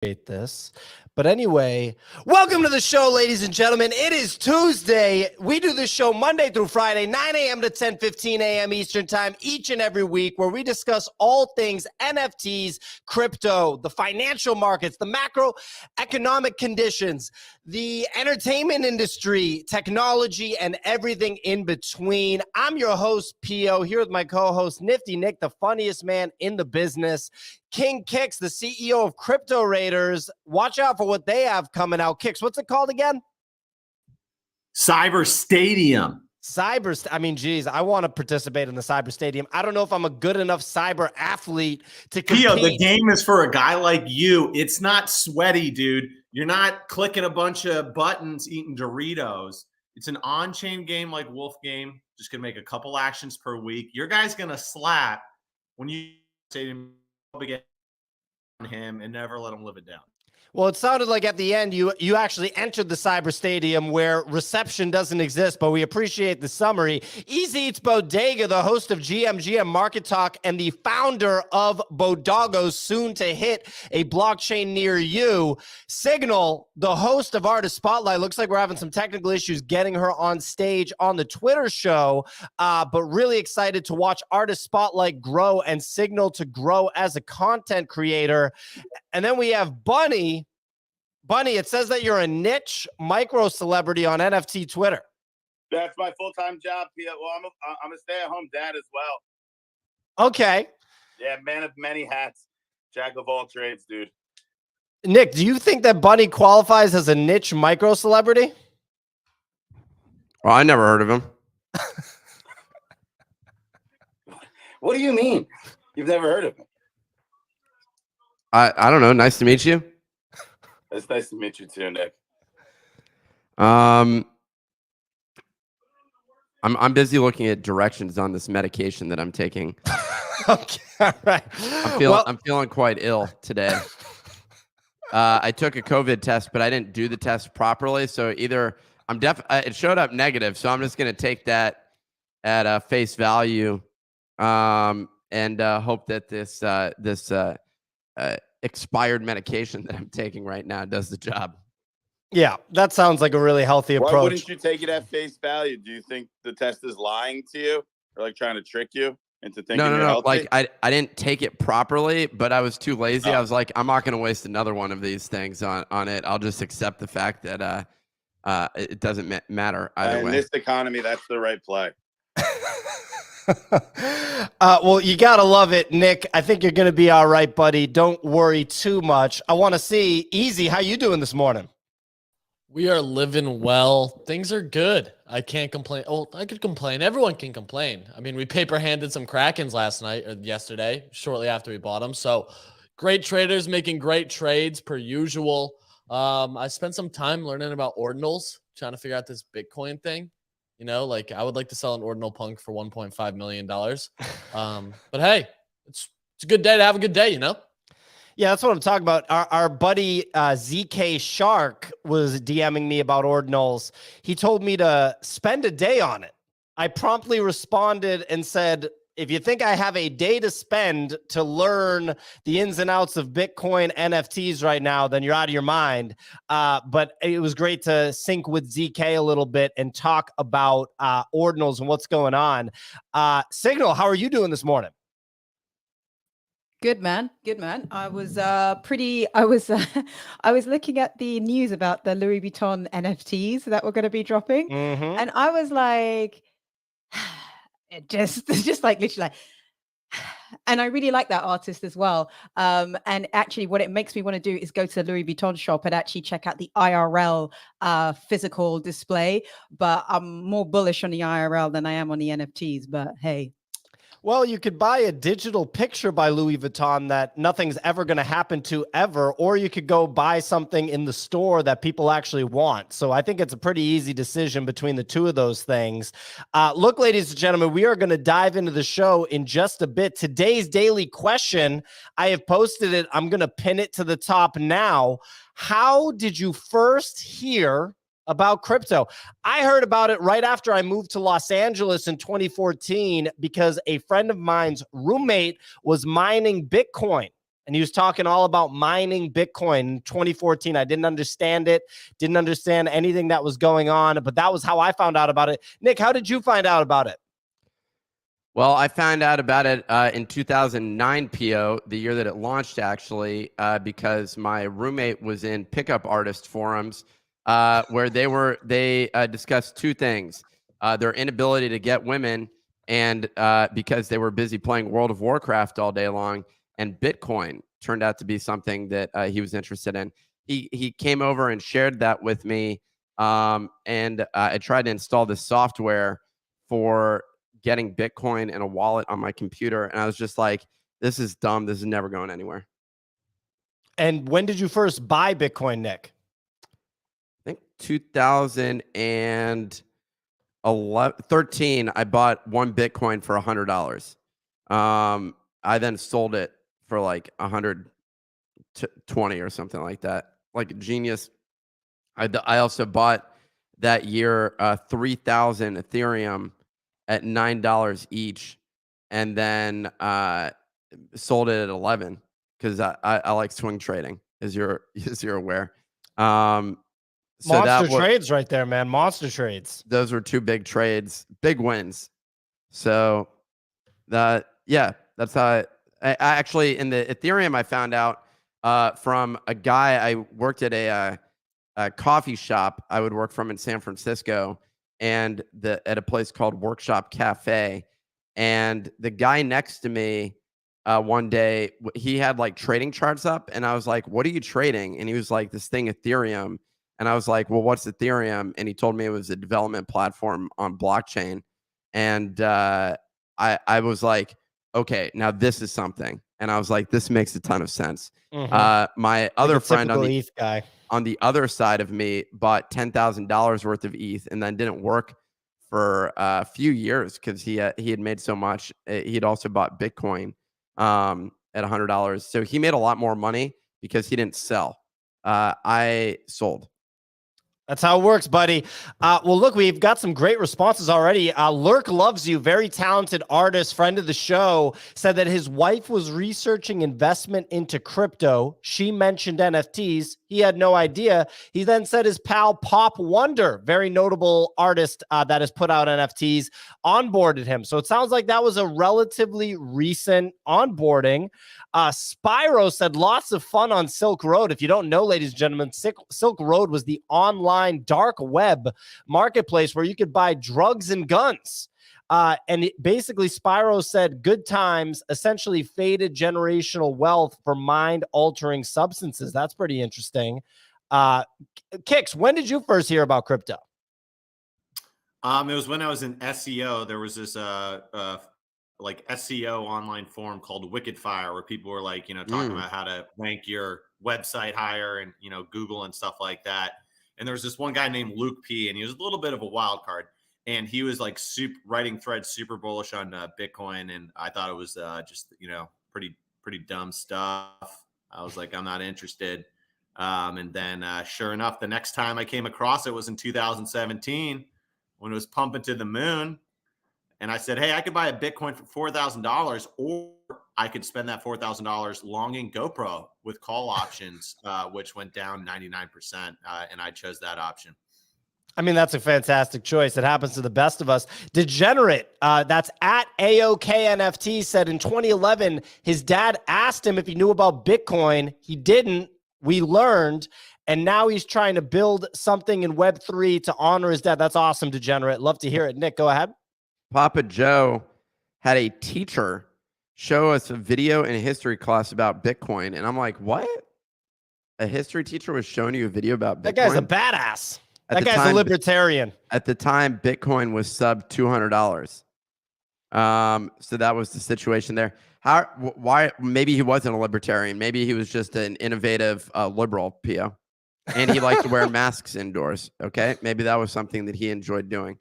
This. But anyway, welcome to the show, ladies and gentlemen. It is Tuesday. We do this show Monday through Friday, 9 a.m. to 10:15 a.m. Eastern time, each and every week, where we discuss all things NFTs, crypto, the financial markets, the macroeconomic conditions, the entertainment industry, technology, and everything in between. I'm your host, Pio, here with my co-host, Nifty Nick, the funniest man in the business. King Kicks, the CEO of Crypto Raiders. Watch out for what they have coming out. Kicks, what's it called again? Cyber Stadium. Geez, I want to participate in the Cyber Stadium. I don't know if I'm a good enough cyber athlete to compete. Pio, the game is for a guy like you. It's not sweaty, dude. You're not clicking a bunch of buttons, eating Doritos. It's an on-chain game like Wolf Game. Just going to make a couple actions per week. Your guy's going to slap when you stadium again on him and never let him live it down. Well, it sounded like at the end you actually entered the Cyber Stadium where reception doesn't exist, but we appreciate the summary. Easy Eats Bodega, the host of GMGM Market Talk and the founder of Bodogo, soon to hit a blockchain near you. Signal, the host of Artist Spotlight. Looks like we're having some technical issues getting her on stage on the Twitter show, but really excited to watch Artist Spotlight grow and Signal to grow as a content creator. And then we have Bunny. Bunny, it says that you're a niche micro celebrity on NFT Twitter. That's my full-time job. Well, I'm a stay-at-home dad as well. Okay. Yeah, man of many hats, jack of all trades, dude. Nick, do you think that Bunny qualifies as a niche micro celebrity? Well, I never heard of him. What do you mean? You've never heard of him? I don't know. Nice to meet you. It's nice to meet you too, Nick. I'm busy looking at directions on this medication that I'm taking. Okay, all right. I'm feeling quite ill today. I took a COVID test, but I didn't do the test properly. So either it showed up negative. So I'm just going to take that at face value, and hope that this expired medication that I'm taking right now does the job. Yeah, that sounds like a really healthy approach. Why wouldn't you take it at face value? Do you think the test is lying to you or like trying to trick you into thinking you're healthy? Like I didn't take it properly, but I was too lazy. I was like, I'm not going to waste another one of these things on it. I'll just accept the fact that it doesn't matter either way. In this economy, that's the right play. Well, you gotta love it, Nick. I think you're gonna be all right, buddy. Don't worry too much. I want to see Easy. How you doing this morning? We are living well. Things are good. I can't complain. Oh, I could complain. Everyone can complain. I mean, we paper handed some Krakens yesterday, shortly after we bought them. So great traders making great trades per usual. I spent some time learning about ordinals, trying to figure out this Bitcoin thing. You know, like I would like to sell an ordinal punk for $1.5 million. But hey, it's a good day to have a good day, you know? Yeah, that's what I'm talking about. Our buddy ZK Shark was DMing me about ordinals. He told me to spend a day on it. I promptly responded and said, if you think I have a day to spend to learn the ins and outs of Bitcoin NFTs right now, then you're out of your mind. But it was great to sync with ZK a little bit and talk about ordinals and what's going on. Signal, how are you doing this morning? Good man. I was I was looking at the news about the Louis Vuitton NFTs that were going to be dropping. And I was like, just like literally like, and I really like that artist as well. And actually what it makes me want to do is go to the Louis Vuitton shop and actually check out the IRL physical display. But I'm more bullish on the IRL than I am on the NFTs. But hey. Well, you could buy a digital picture by Louis Vuitton that nothing's ever going to happen to ever, or you could go buy something in the store that people actually want. So I think it's a pretty easy decision between the two of those things. Look, ladies and gentlemen, we are going to dive into the show in just a bit. Today's daily question, I have posted it. I'm going to pin it to the top now. How did you first hear about crypto? I heard about it right after I moved to Los Angeles in 2014 because a friend of mine's roommate was mining Bitcoin. and he was talking all about mining Bitcoin in 2014. I didn't understand it, didn't understand anything that was going on, but that was how I found out about it. Nick, how did you find out about it? Well, I found out about it in 2009, PO, the year that it launched, actually, because my roommate was in pickup artist forums where they discussed two things: their inability to get women, and because they were busy playing World of Warcraft all day long, and Bitcoin turned out to be something that he was interested in. He came over and shared that with me, and I tried to install this software for getting Bitcoin in a wallet on my computer. And I was just like, this is dumb. This is never going anywhere. And when did you first buy Bitcoin, Nick? I think 2013, I bought one Bitcoin for $100. I then sold it for like 120 or something like that. Like a genius. I also bought that year 3,000 Ethereum at $9 each, and then sold it at 11 because I like swing trading, as you're aware. So monster trades right there, man. Monster trades. Those were two big trades, big wins. So that's how I actually, in the Ethereum, I found out from a guy I worked at a coffee shop I would work from in San Francisco, and at a place called Workshop Cafe. And the guy next to me one day, he had like trading charts up, and I was like, what are you trading? And he was like, this thing Ethereum. And I was like, well, what's Ethereum? And he told me it was a development platform on blockchain. And I was like, okay, now this is something. And I was like, this makes a ton of sense. My other friend on the ETH guy on the other side of me bought $10,000 worth of ETH and then didn't work for a few years because he had made so much. He had also bought Bitcoin at $100. So he made a lot more money because he didn't sell. I sold. That's how it works, buddy. Well, look, we've got some great responses already. Lurk Loves You, very talented artist, friend of the show, said that his wife was researching investment into crypto. She mentioned NFTs. He had no idea. He then said his pal Pop Wonder, very notable artist that has put out NFTs, onboarded him. So it sounds like that was a relatively recent onboarding. Spyro said lots of fun on Silk Road. If you don't know, ladies and gentlemen, Silk Road was the online dark web marketplace where you could buy drugs and guns. Basically, Spyro said good times essentially faded generational wealth for mind-altering substances. That's pretty interesting. Kix, when did you first hear about crypto? It was when I was in SEO. There was this like SEO online forum called Wicked Fire, where people were like, talking about how to rank your website higher and, Google and stuff like that. And there was this one guy named Luke P, and he was a little bit of a wild card, and he was like writing threads super bullish on Bitcoin. And I thought it was just, pretty dumb stuff. I was like, I'm not interested. And then sure enough, the next time I came across it was in 2017 when it was pumping to the moon. And I said, hey, I could buy a Bitcoin for $4,000, or I could spend that $4,000 longing GoPro with call options, which went down 99%. And I chose that option. I mean, that's a fantastic choice. It happens to the best of us. Degenerate, that's at AOKNFT, said in 2011, his dad asked him if he knew about Bitcoin. He didn't. We learned. And now he's trying to build something in Web3 to honor his dad. That's awesome, Degenerate. Love to hear it. Nick, go ahead. Papa Joe had a teacher show us a video in a history class about Bitcoin. And I'm like, what? A history teacher was showing you a video about Bitcoin? That guy's a badass. That guy's a libertarian. At the time, Bitcoin was sub $200. So that was the situation there. Why? Maybe he wasn't a libertarian. Maybe he was just an innovative liberal, PO. And he liked to wear masks indoors. Okay. Maybe that was something that he enjoyed doing.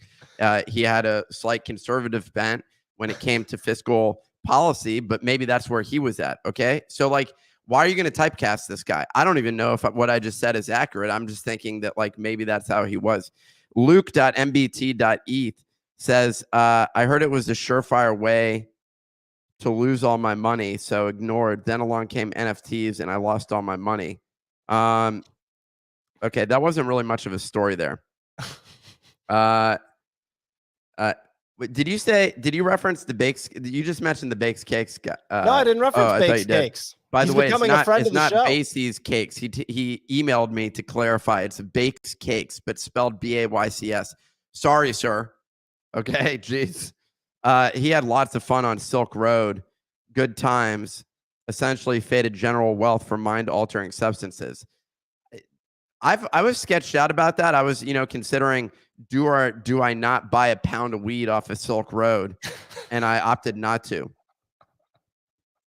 He had a slight conservative bent when it came to fiscal policy, but maybe that's where he was at. Okay. So like, why are you going to typecast this guy? I don't even know if what I just said is accurate. I'm just thinking that like, maybe that's how he was. Luke.mbt.eth says, I heard it was a surefire way to lose all my money, so ignored. Then along came NFTs, and I lost all my money. Okay, that wasn't really much of a story there. Did you reference the bakes? You just mentioned the bakes cakes. No, I didn't reference bakes cakes. By the way, it's not Basie's cakes. He emailed me to clarify. It's bakes cakes, but spelled BAYCS. Sorry, sir. Okay, jeez. He had lots of fun on Silk Road. Good times. Essentially faded general wealth from mind-altering substances. I was sketched out about that. I was, considering do I not buy a pound of weed off of Silk Road, and I opted not to.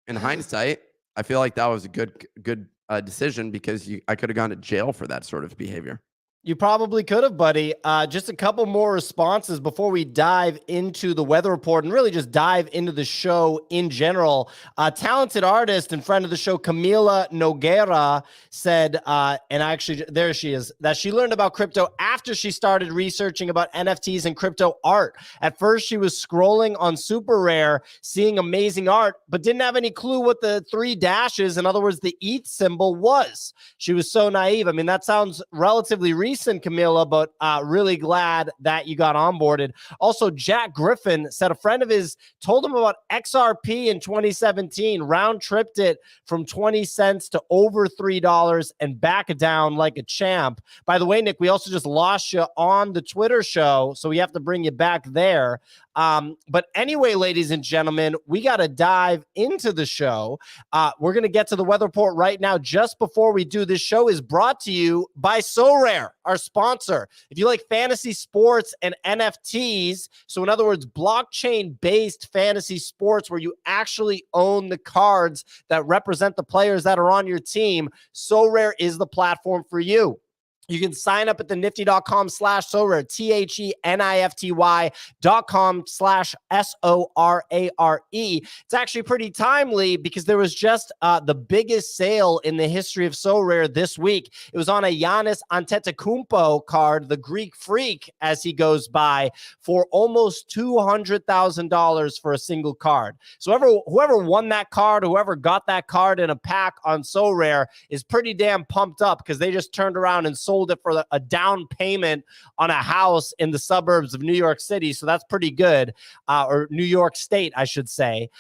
In hindsight, I feel like that was a good decision because I could have gone to jail for that sort of behavior. You probably could have, buddy. Just a couple more responses before we dive into the weather report and really just dive into the show in general. Talented artist and friend of the show, Camila Noguera, said, and actually, there she is, that she learned about crypto after she started researching about NFTs and crypto art. At first, she was scrolling on Super Rare, seeing amazing art, but didn't have any clue what the 3 dashes, in other words, the ETH symbol was. She was so naive. I mean, that sounds relatively recent, Camila, but really glad that you got onboarded. Also, Jack Griffin said a friend of his told him about XRP in 2017, round-tripped it from 20 cents to over $3 and back down like a champ. By the way, Nick, we also just lost you on the Twitter show, so we have to bring you back there. But anyway, ladies and gentlemen, we got to dive into the show. We're going to get to the weather report right now. Just before we do, this show is brought to you by SoRare, our sponsor. If you like fantasy sports and NFTs, so in other words, blockchain-based fantasy sports where you actually own the cards that represent the players that are on your team, SoRare is the platform for you. You can sign up at the nifty.com/SoRare, THENIFTY.com/SORARE. It's actually pretty timely because there was just the biggest sale in the history of SoRare this week. It was on a Giannis Antetokounmpo card, the Greek Freak, as he goes by, for almost $200,000 for a single card. So whoever won that card, whoever got that card in a pack on SoRare is pretty damn pumped up because they just turned around and sold it for a down payment on a house in the suburbs of New York City. So that's pretty good, or New York State, I should say.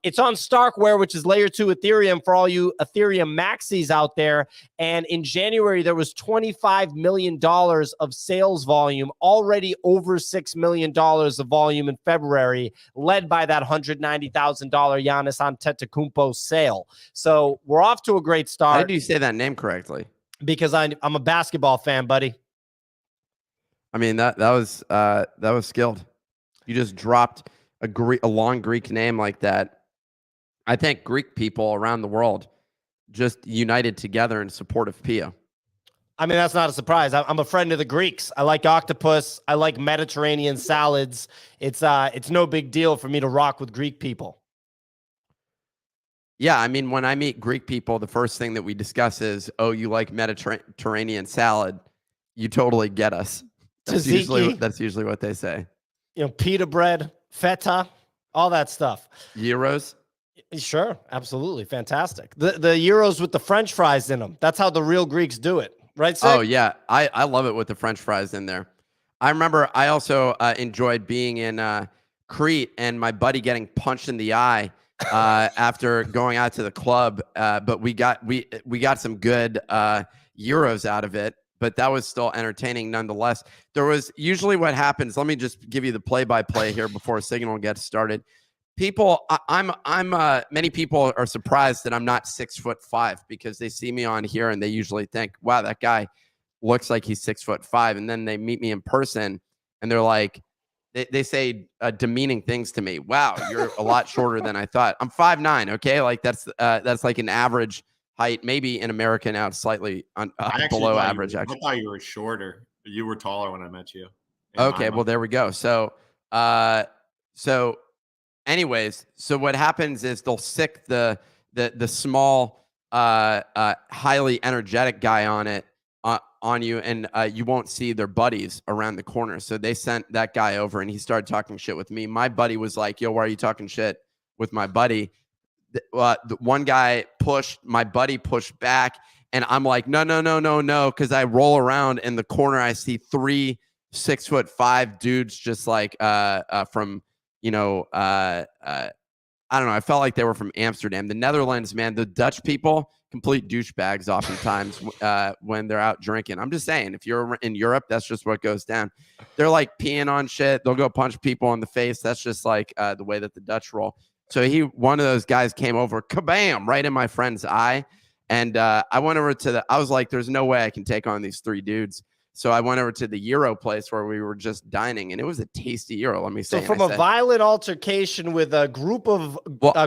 It's on Starkware, which is layer 2 Ethereum for all you Ethereum maxis out there. And in January, there was $25 million of sales volume, already over $6 million of volume in February, led by that $190,000 Giannis Antetokounmpo sale. So we're off to a great start. How did you say that name correctly? Because I'm a basketball fan, buddy. I mean, that was skilled. You just dropped a long Greek name like that. I think Greek people around the world just united together in support of Pia. I mean, that's not a surprise. I'm a friend of the Greeks. I like octopus. I like Mediterranean salads. It's no big deal for me to rock with Greek people. Yeah, I mean, when I meet Greek people, the first thing that we discuss is, oh, you like Mediterranean salad. You totally get us. That's usually what they say. Pita bread, feta, all that stuff. Gyros? Sure, absolutely. Fantastic. The gyros with the French fries in them. That's how the real Greeks do it. Right, Sig? Oh, yeah. I love it with the French fries in there. I remember I also enjoyed being in Crete and my buddy getting punched in the eye after going out to the club, but we got some good euros out of it, but that was still entertaining nonetheless. There was usually what happens. Let me just give you the play-by-play here before Signal gets started. Many people are surprised that I'm not 6'5" because they see me on here and they usually think, wow, that guy looks like he's 6'5", and then they meet me in person and they're like, They say demeaning things to me. Wow, you're a lot shorter than I thought. I'm 5'9". Okay, like that's like an average height. Maybe in America now it's slightly below average. I thought you were shorter. You were taller when I met you. Okay, well there we go. So anyways, so what happens is they'll sick the small, highly energetic guy on you, and you won't see their buddies around the corner. So they sent that guy over and he started talking shit with me. My buddy was like, yo, why are you talking shit with my buddy. The one guy my buddy pushed back, and I'm like, no, because I roll around in the corner, I see 3 6'5" dudes, just like from I don't know. I felt like they were from Amsterdam, the Netherlands, man. The Dutch people, complete douchebags oftentimes when they're out drinking. I'm just saying, if you're in Europe, that's just what goes down. They're like peeing on shit. They'll go punch people in the face. That's just like the way that the Dutch roll. So one of those guys came over, kabam, right in my friend's eye. And I went over I was like, there's no way I can take on these 3 dudes. So I went over to the Euro place where we were just dining, and it was a tasty Euro, let me say. So from a violent altercation with a group of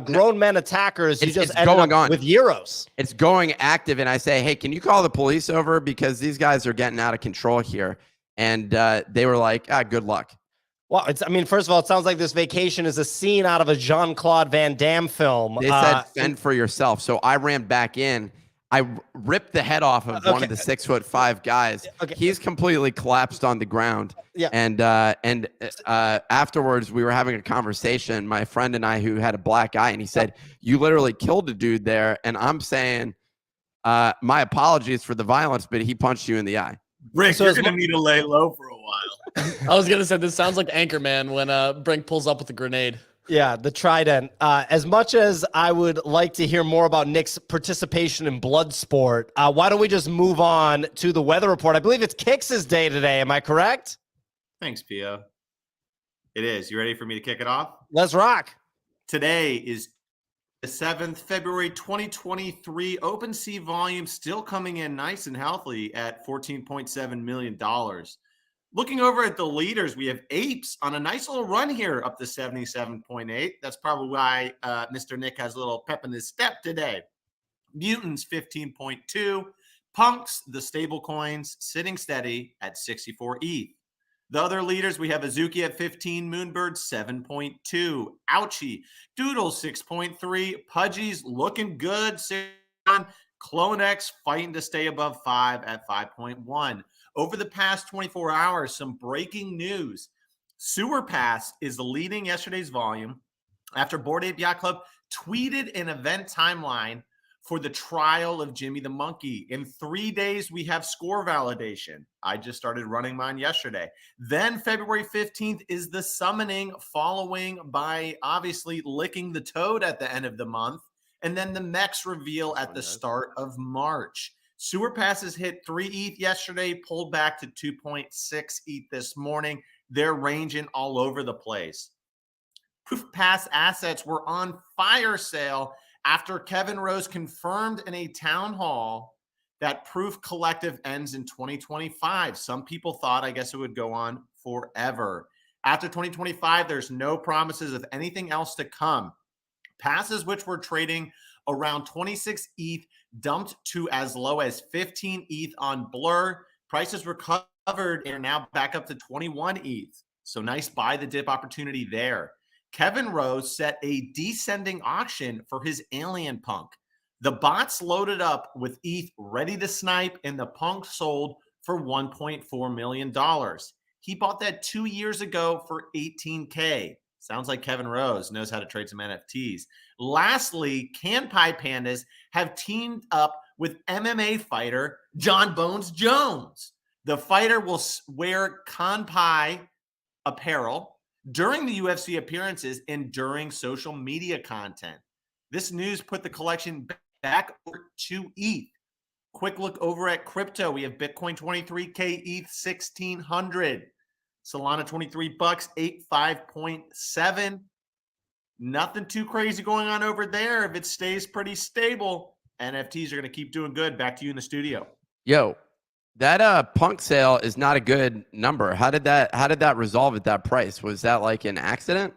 grown men attackers, you just ended up with Euros. It's going active, and I say, hey, can you call the police over? Because these guys are getting out of control here. And they were like, good luck. Well, first of all, it sounds like this vacation is a scene out of a Jean-Claude Van Damme film. They said, fend for yourself. So I ran back in. I ripped the head off of one of the 6'5" guys. Okay. He's completely collapsed on the ground. Yeah. And afterwards, we were having a conversation, my friend and I, who had a black eye, and he said, you literally killed a dude there. And I'm saying, my apologies for the violence, but he punched you in the eye. Rick, you're going to need to lay low for a while. I was going to say, this sounds like Anchorman when Brink pulls up with a grenade. Yeah, the trident. As much as I would like to hear more about Nick's participation in blood sport, why don't we just move on to the weather report? I believe it's Kix's day today. Am I correct? Thanks, Pio. It is. You ready for me to kick it off? Let's rock. Today is the 7th, February 2023. OpenSea volume still coming in nice and healthy at $14.7 million. Looking over at the leaders, we have Apes on a nice little run here up to 77.8. That's probably why Mr. Nick has a little pep in his step today. Mutants, 15.2. Punks, the stable coins, sitting steady at 64 ETH. The other leaders, we have Azuki at 15, Moonbird 7.2, Ouchie, Doodle 6.3, Pudgy's looking good, 6, CloneX fighting to stay above 5 at 5.1. Over the past 24 hours, some breaking news. Sewer Pass is leading yesterday's volume after Bored Ape Yacht Club tweeted an event timeline for the trial of Jimmy the Monkey. In 3 days, we have score validation. I just started running mine yesterday. Then February 15th is the summoning, following by obviously licking the toad at the end of the month. And then the mechs reveal at the start of March. Sewer Passes hit 3 ETH yesterday, pulled back to 2.6 ETH this morning. They're ranging all over the place. Proof Pass assets were on fire sale after Kevin Rose confirmed in a town hall that Proof Collective ends in 2025. Some people thought, I guess, it would go on forever. After 2025, there's no promises of anything else to come. Passes which were trading around 26 ETH dumped to as low as 15 ETH on Blur. Prices recovered and are now back up to 21 ETH. So nice buy the dip opportunity there. Kevin Rose set a descending auction for his Alien Punk. The bots loaded up with ETH ready to snipe, and the Punk sold for $1.4 million. He bought that 2 years ago for $18K. Sounds like Kevin Rose knows how to trade some NFTs. Lastly, Can Pie Pandas have teamed up with MMA fighter John Bones Jones. The fighter will wear Can Pie apparel during the UFC appearances and during social media content. This news put the collection back over to ETH. Quick look over at crypto. We have Bitcoin 23K, ETH 1600. Solana 23 bucks, 85.7. Nothing too crazy going on over there. If it stays pretty stable, NFTs are going to keep doing good. Back to you in the studio. Yo, that Punk sale is not a good number. How did that resolve at that price? Was that like an accident?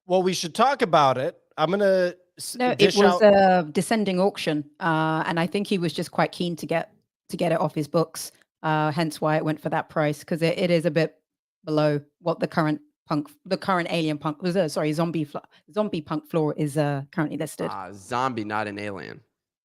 Well, we should talk about it. I'm going to No, it was a descending auction. And I think he was just quite keen to get it off his books. Hence why it went for that price, because it is a bit below what the current Alien Punk zombie Punk floor is currently listed. Zombie, not an alien.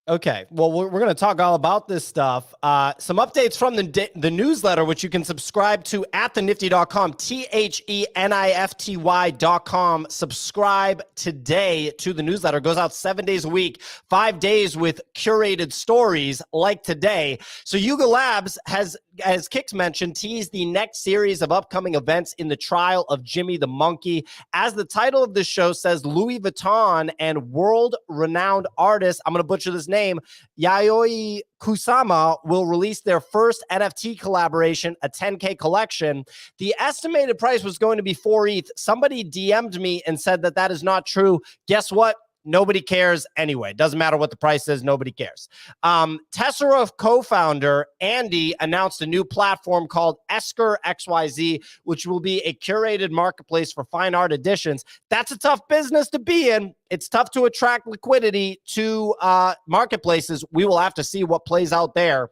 Okay, well, we're going to talk all about this stuff. Some updates from the newsletter, which you can subscribe to at thenifty.com, THENIFTY.com. Subscribe today to the newsletter. It goes out 7 days a week, 5 days with curated stories like today. So Yuga Labs has, as Kix mentioned, teased the next series of upcoming events in the trial of Jimmy the Monkey. As the title of the show says, Louis Vuitton and world-renowned artist, I'm going to butcher this name, Yayoi Kusama, will release their first NFT collaboration, a 10K collection. The estimated price was going to be 4 ETH. Somebody DM'd me and said that that is not true. Guess what? Nobody cares anyway. Doesn't matter what the price is. Nobody cares. Tessera co-founder Andy announced a new platform called Esker XYZ, which will be a curated marketplace for fine art editions. That's a tough business to be in. It's tough to attract liquidity to marketplaces. We will have to see what plays out there.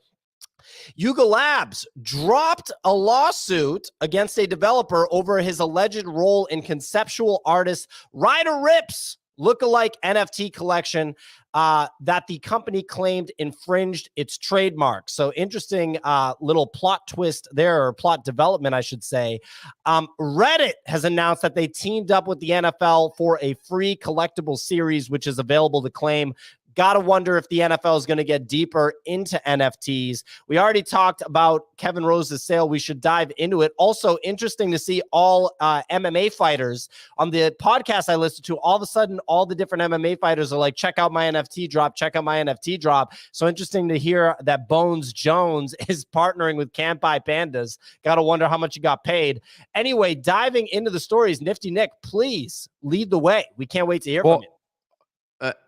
Yuga Labs dropped a lawsuit against a developer over his alleged role in conceptual artist Ryder Rip's lookalike NFT collection that the company claimed infringed its trademark. So interesting little plot twist there, or plot development, I should say. Reddit has announced that they teamed up with the NFL for a free collectible series, which is available to claim. Got to wonder if the NFL is going to get deeper into NFTs. We already talked about Kevin Rose's sale. We should dive into it. Also, interesting to see all MMA fighters on the podcast I listened to. All of a sudden, all the different MMA fighters are like, check out my NFT drop, check out my NFT drop. So interesting to hear that Bones Jones is partnering with Can't Buy Pandas. Got to wonder how much he got paid. Anyway, diving into the stories, Nifty Nick, please lead the way. We can't wait to hear from you.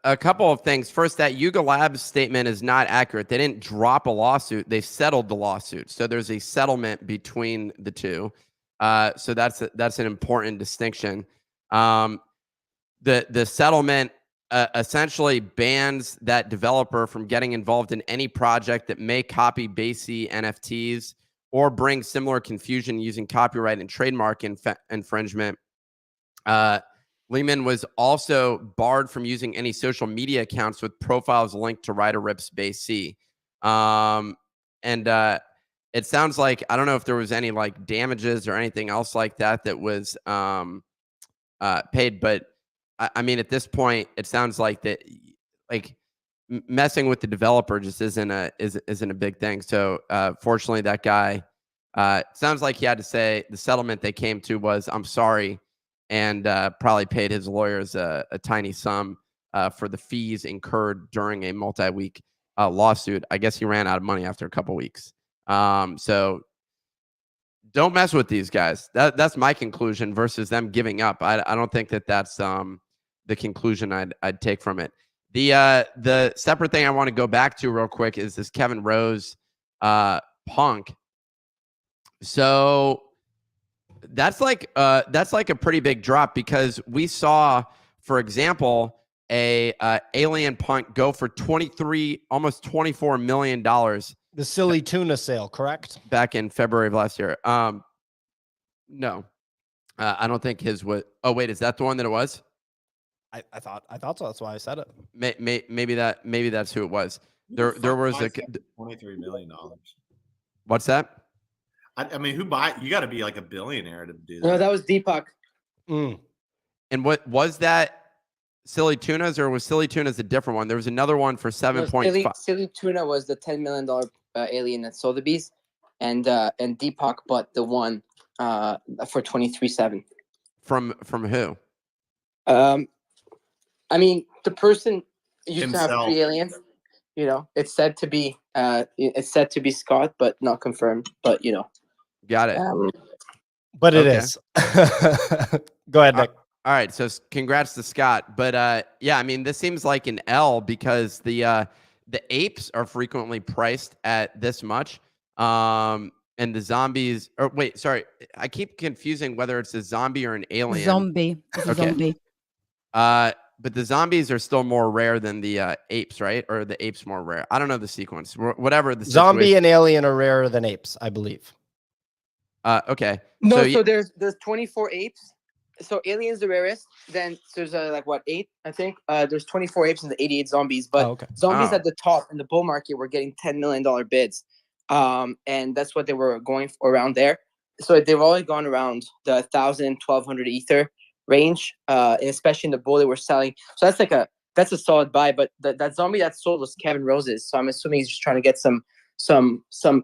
A couple of things. First, that Yuga Labs statement is not accurate. They didn't drop a lawsuit. They settled the lawsuit. So there's a settlement between the two. So that's an important distinction. The settlement essentially bans that developer from getting involved in any project that may copy base NFTs or bring similar confusion using copyright and trademark infringement. Lehman was also barred from using any social media accounts with profiles linked to Ryder Rip's base C. It sounds like, I don't know if there was any like damages or anything else like that that was paid, but I mean, at this point, it sounds like that, like messing with the developer just isn't a big thing. So fortunately, that guy, sounds like he had to say the settlement they came to was, I'm sorry, and probably paid his lawyers a tiny sum for the fees incurred during a multi-week lawsuit. I guess he ran out of money after a couple weeks. So don't mess with these guys. That's my conclusion versus them giving up. I don't think that's the conclusion I'd take from it. The separate thing I want to go back to real quick is this Kevin Rose punk. So that's like a pretty big drop, because we saw, for example, a alien punk go for almost $24 million. The silly tuna sale, correct? Back in February of last year. No, I don't think his was. Oh wait, is that the one that it was? I thought so. That's why I said it. Maybe that's who it was. There was a $23 million. What's that? I mean, you got to be like a billionaire to do that. No, that was Deepak. And what was that? Silly Tunas, or was Silly Tunas a different one? There was another one for 7.5. Silly Tuna was the $10 million alien that sold the beast, and Deepak bought the one for 23.7. From who? I mean, the person used Himself. to have 3 aliens. You know, it's said to be Scott, but not confirmed. But you know. Got it. But it is. Go ahead, Nick. All right. So congrats to Scott. But yeah, I mean, this seems like an L, because the apes are frequently priced at this much. And the zombies, or wait, sorry. I keep confusing whether it's a zombie or an alien. Zombie. It's a zombie. But the zombies are still more rare than the apes, right? Or the apes more rare? I don't know the sequence. Whatever the zombie situation. and alien are rarer than apes, I believe. Okay. No, so there's 24 apes, So aliens the rarest. Then there's like what 8? I think there's 24 apes and the 88 zombies. But zombies at the top in the bull market were getting $10 million bids, and that's what they were going for around there. So they've always gone around the 1,000, 1,200 ether range, and especially in the bull they were selling. So that's a solid buy. But that zombie that sold was Kevin Rose's. So I'm assuming he's just trying to get some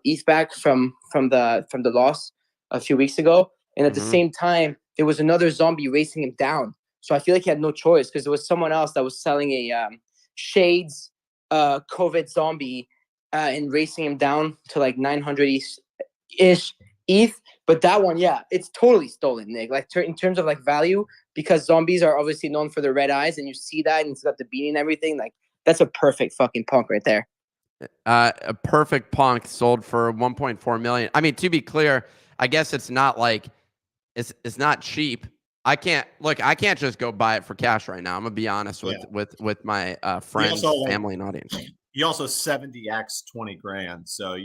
ETH back from the loss a few weeks ago. And at the same time, there was another zombie racing him down. So I feel like he had no choice because there was someone else that was selling a Shades COVID zombie and racing him down to like 900-ish ETH. But that one, yeah, it's totally stolen, Nick. Like in terms of like value, because zombies are obviously known for their red eyes, and you see that, and it's got the beanie and everything. Like that's a perfect fucking punk right there. A perfect punk sold for 1.4 million. I mean, to be clear, I guess it's not like it's not cheap. I can't just go buy it for cash right now. I'm gonna be honest with my friends, family, and audience. You also 70x 20 grand. So,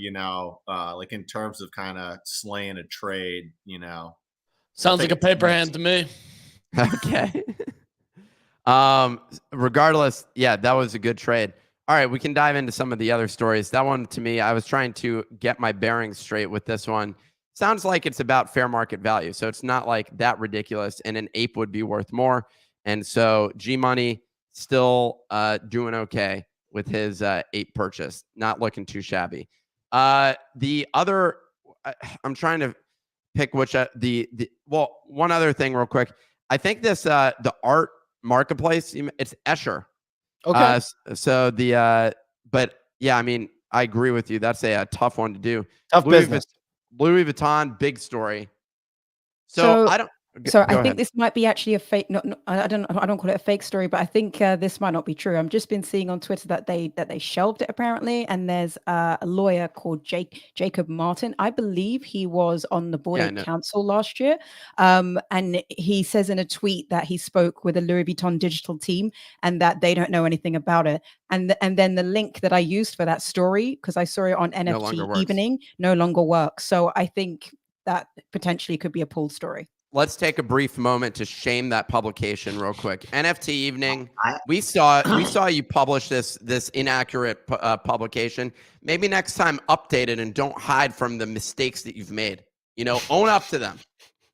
like in terms of kind of slaying a trade, sounds like a paper hand to me. Okay. Regardless, yeah, that was a good trade. All right, we can dive into some of the other stories. That one, to me, I was trying to get my bearings straight with this one. Sounds like it's about fair market value. So it's not like that ridiculous, and an ape would be worth more. And so G-Money still doing okay with his ape purchase. Not looking too shabby. The other, I'm trying to pick which, one other thing real quick. I think this, the art marketplace, it's Escher. Okay. But yeah, I mean, I agree with you. That's a tough one to do. Tough business. Louis Vuitton, big story. So I don't. So I Go think ahead. this might be actually a fake. I don't call it a fake story, but I think this might not be true. I've just been seeing on Twitter that they shelved it apparently, and there's a lawyer called Jacob Martin. I believe he was on the Board Ape Council last year, and he says in a tweet that he spoke with a Louis Vuitton digital team and that they don't know anything about it. And then the link that I used for that story, because I saw it on NFT Evening, no longer works. So I think that potentially could be a pulled story. Let's take a brief moment to shame that publication real quick. NFT Evening, we saw you publish this inaccurate publication. Maybe next time update it and don't hide from the mistakes that you've made. Own up to them.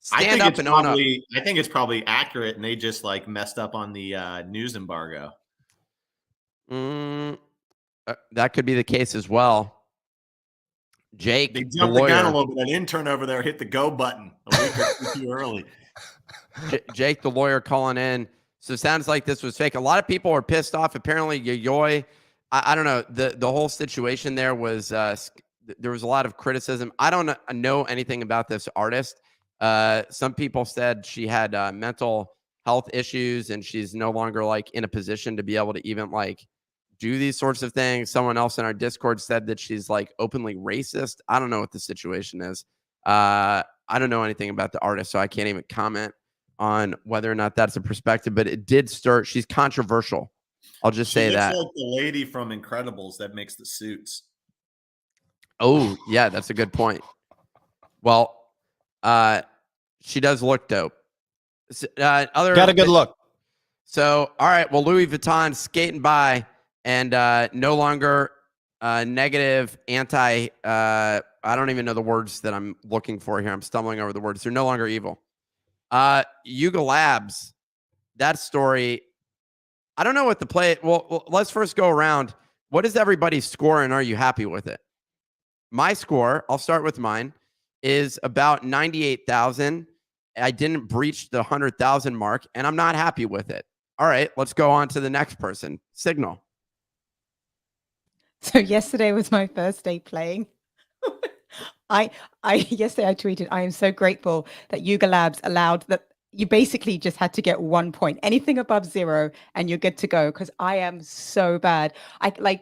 Stand up and own up. I think it's probably accurate, and they just like messed up on the news embargo. That could be the case as well. Jake, they jumped the gun a little bit. An intern over there hit the go button a week or two too early. Jake, the lawyer, calling in. So it sounds like this was fake. A lot of people are pissed off. Apparently, Yoyoy, I don't know. The whole situation there was there was a lot of criticism. I don't know anything about this artist. Some people said she had mental health issues and she's no longer like in a position to be able to even like do these sorts of things. Someone else in our Discord said that she's like openly racist. I don't know what the situation is. I don't know anything about the artist, so I can't even comment on whether or not that's a perspective, but it did stir. She's controversial. I'll just say that. Like the lady from Incredibles that makes the suits. Oh, yeah, that's a good point. Well, she does look dope. Got a good look. So, all right. Well, Louis Vuitton skating by. And no longer negative, anti, I don't even know the words that I'm looking for here. I'm stumbling over the words. They're no longer evil. Yuga Labs, that story, I don't know what the play. Well, let's first go around. What is everybody's score, and are you happy with it? My score, I'll start with mine, is about 98,000. I didn't breach the 100,000 mark, and I'm not happy with it. All right, let's go on to the next person. Signal. So yesterday was my first day playing. Yesterday I tweeted, I am so grateful that Yuga Labs allowed that you basically just had to get 1 point. Anything above 0 and you're good to go, because I am so bad.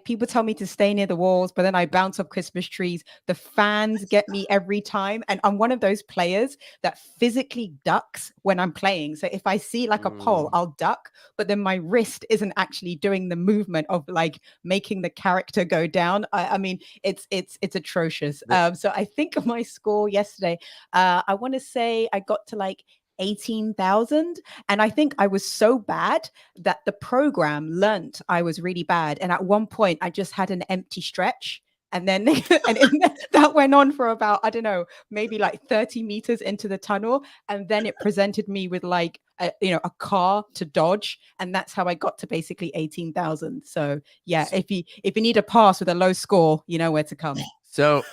People tell me to stay near the walls, but then I bounce off Christmas trees. The fans get me every time. And I'm one of those players that physically ducks when I'm playing. So if I see like a pole, I'll duck, but then my wrist isn't actually doing the movement of like making the character go down. I mean, it's atrocious. So I think my score yesterday, I want to say I got to like 18,000. And I think I was so bad that the program learnt I was really bad. And at one point, I just had an empty stretch. And then that went on for about, I don't know, maybe like 30 meters into the tunnel. And then it presented me with like, a car to dodge. And that's how I got to basically 18,000. So yeah, if you need a pass with a low score, you know where to come. So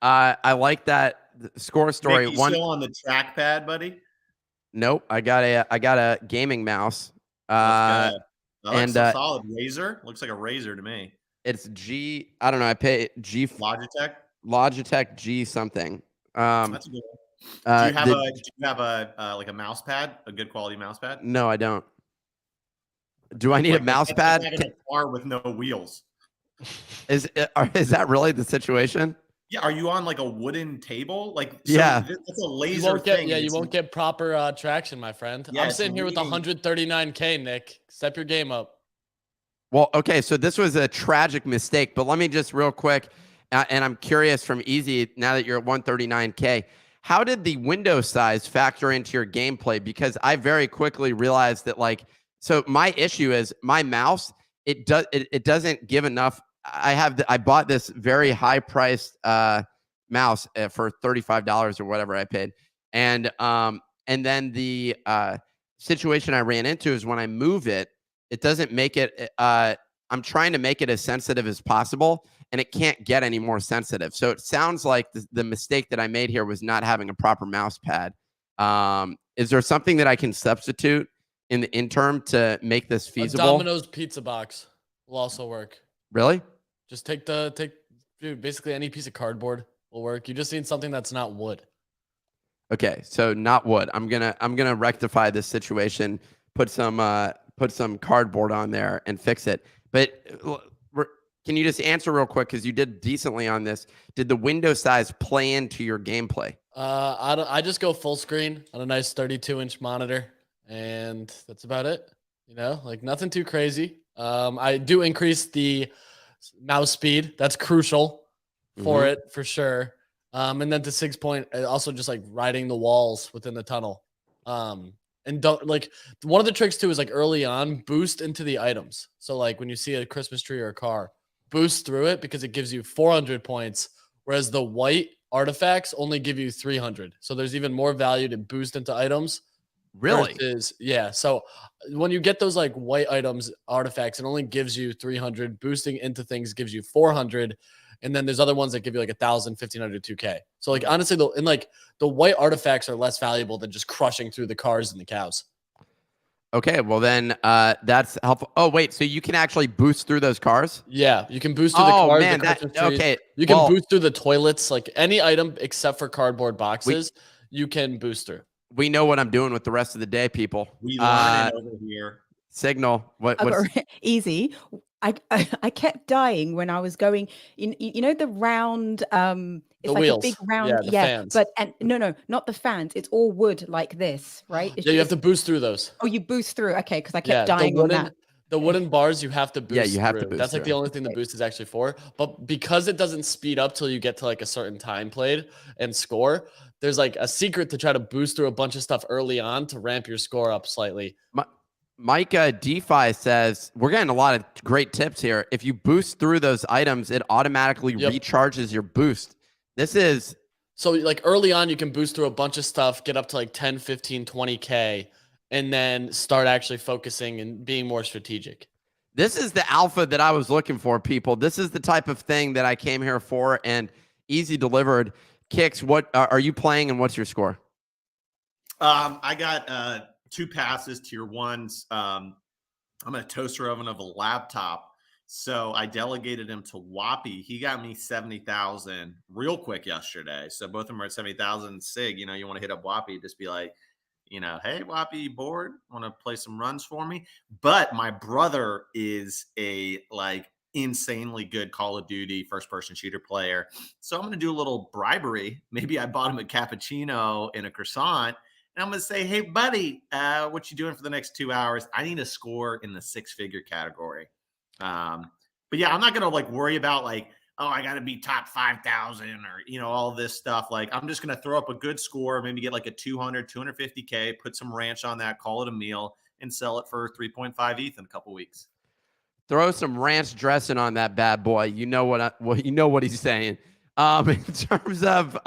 I like that score story. Mickey, still on the trackpad, buddy? Nope. I got a gaming mouse. That's and solid Razer. Looks like a Razer to me. It's G. I don't know. I pay G. Logitech G something. That's a good one. Do you have a like a mouse pad, a good quality mouse pad? No, I don't. Do I need a mouse pad? Like in a car with no wheels. Is that really the situation? Yeah. Are you on like a wooden table? Like, so yeah, it's a laser thing. You won't get proper traction, my friend. Yeah, I'm sitting here with 139K, Nick. Step your game up. Well, okay, so this was a tragic mistake, but let me just real quick, and I'm curious from Easy, now that you're at 139K, how did the window size factor into your gameplay? Because I very quickly realized that, like, so my issue is my mouse, it doesn't give enough. I bought this very high priced mouse for $35 or whatever I paid, and then the situation I ran into is when I move it, it doesn't make it. I'm trying to make it as sensitive as possible, and it can't get any more sensitive. So it sounds like the mistake that I made here was not having a proper mouse pad. Is there something that I can substitute in the interim to make this feasible? A Domino's pizza box will also work. Really? Just take basically any piece of cardboard will work. You just need something that's not wood. Okay, so not wood. I'm gonna rectify this situation. Put some cardboard on there and fix it. But can you just answer real quick, because you did decently on this? Did the window size play into your gameplay? I just go full screen on a nice 32-inch monitor, and that's about it. You know, like nothing too crazy. I do increase the mouse speed. That's crucial for it for sure. And then to 6 point, also just like riding the walls within the tunnel. And don't like one of the tricks too is like early on boost into the items. So like when you see a Christmas tree or a car, boost through it because it gives you 400 points, whereas the white artifacts only give you 300. So there's even more value to boost into items. Really? Yeah. So when you get those like white items, artifacts, it only gives you 300. Boosting into things gives you 400. And then there's other ones that give you like 1,000, 1,500, 2K. So like honestly, the white artifacts are less valuable than just crushing through the cars and the cows. Okay, well then that's helpful. Oh wait, so you can actually boost through those cars? Yeah, you can boost through the cars. Man, okay. You can boost through the toilets, like any item except for cardboard boxes. You can boost through. We know what I'm doing with the rest of the day, people. We learn it over here. Signal. What's Easy? I kept dying when I was going. You know the round. It's the like wheels. a big round. Fans. But no, not the fans. It's all wood like this, right? You have to boost through those. Oh, you boost through. Okay, because I kept dying on that. The wooden bars you have to boost. Yeah, you have to boost. That's like the only thing the boost is actually for. But because it doesn't speed up till you get to like a certain time played and score, there's like a secret to try to boost through a bunch of stuff early on to ramp your score up slightly. Micah DeFi says, we're getting a lot of great tips here. If you boost through those items, it automatically recharges your boost. This is... So like early on, you can boost through a bunch of stuff, get up to like 10, 15, 20K, and then start actually focusing and being more strategic. This is the alpha that I was looking for, people. This is the type of thing that I came here for, and Easy delivered. Kicks, what are you playing, and what's your score? I got 2 passes, tier 1s. I'm a toaster oven of a laptop. So I delegated him to Whoppy. He got me 70,000 real quick yesterday. So both of them are at 70,000. Sig, you want to hit up Whoppy, just be like, hey, Whoppy, bored? Want to play some runs for me? But my brother is a insanely good Call of Duty first-person shooter player. So I'm going to do a little bribery. Maybe I bought him a cappuccino and a croissant. And I'm going to say, hey, buddy, what you doing for the next 2 hours? I need a score in the 6-figure category. But yeah, I'm not going to worry about oh, I got to be top 5,000 or, all this stuff. Like, I'm just going to throw up a good score, maybe get like a 200, 250K, put some ranch on that, call it a meal, and sell it for 3.5 ETH in a couple weeks. Throw some ranch dressing on that bad boy. You know what he's saying. In terms of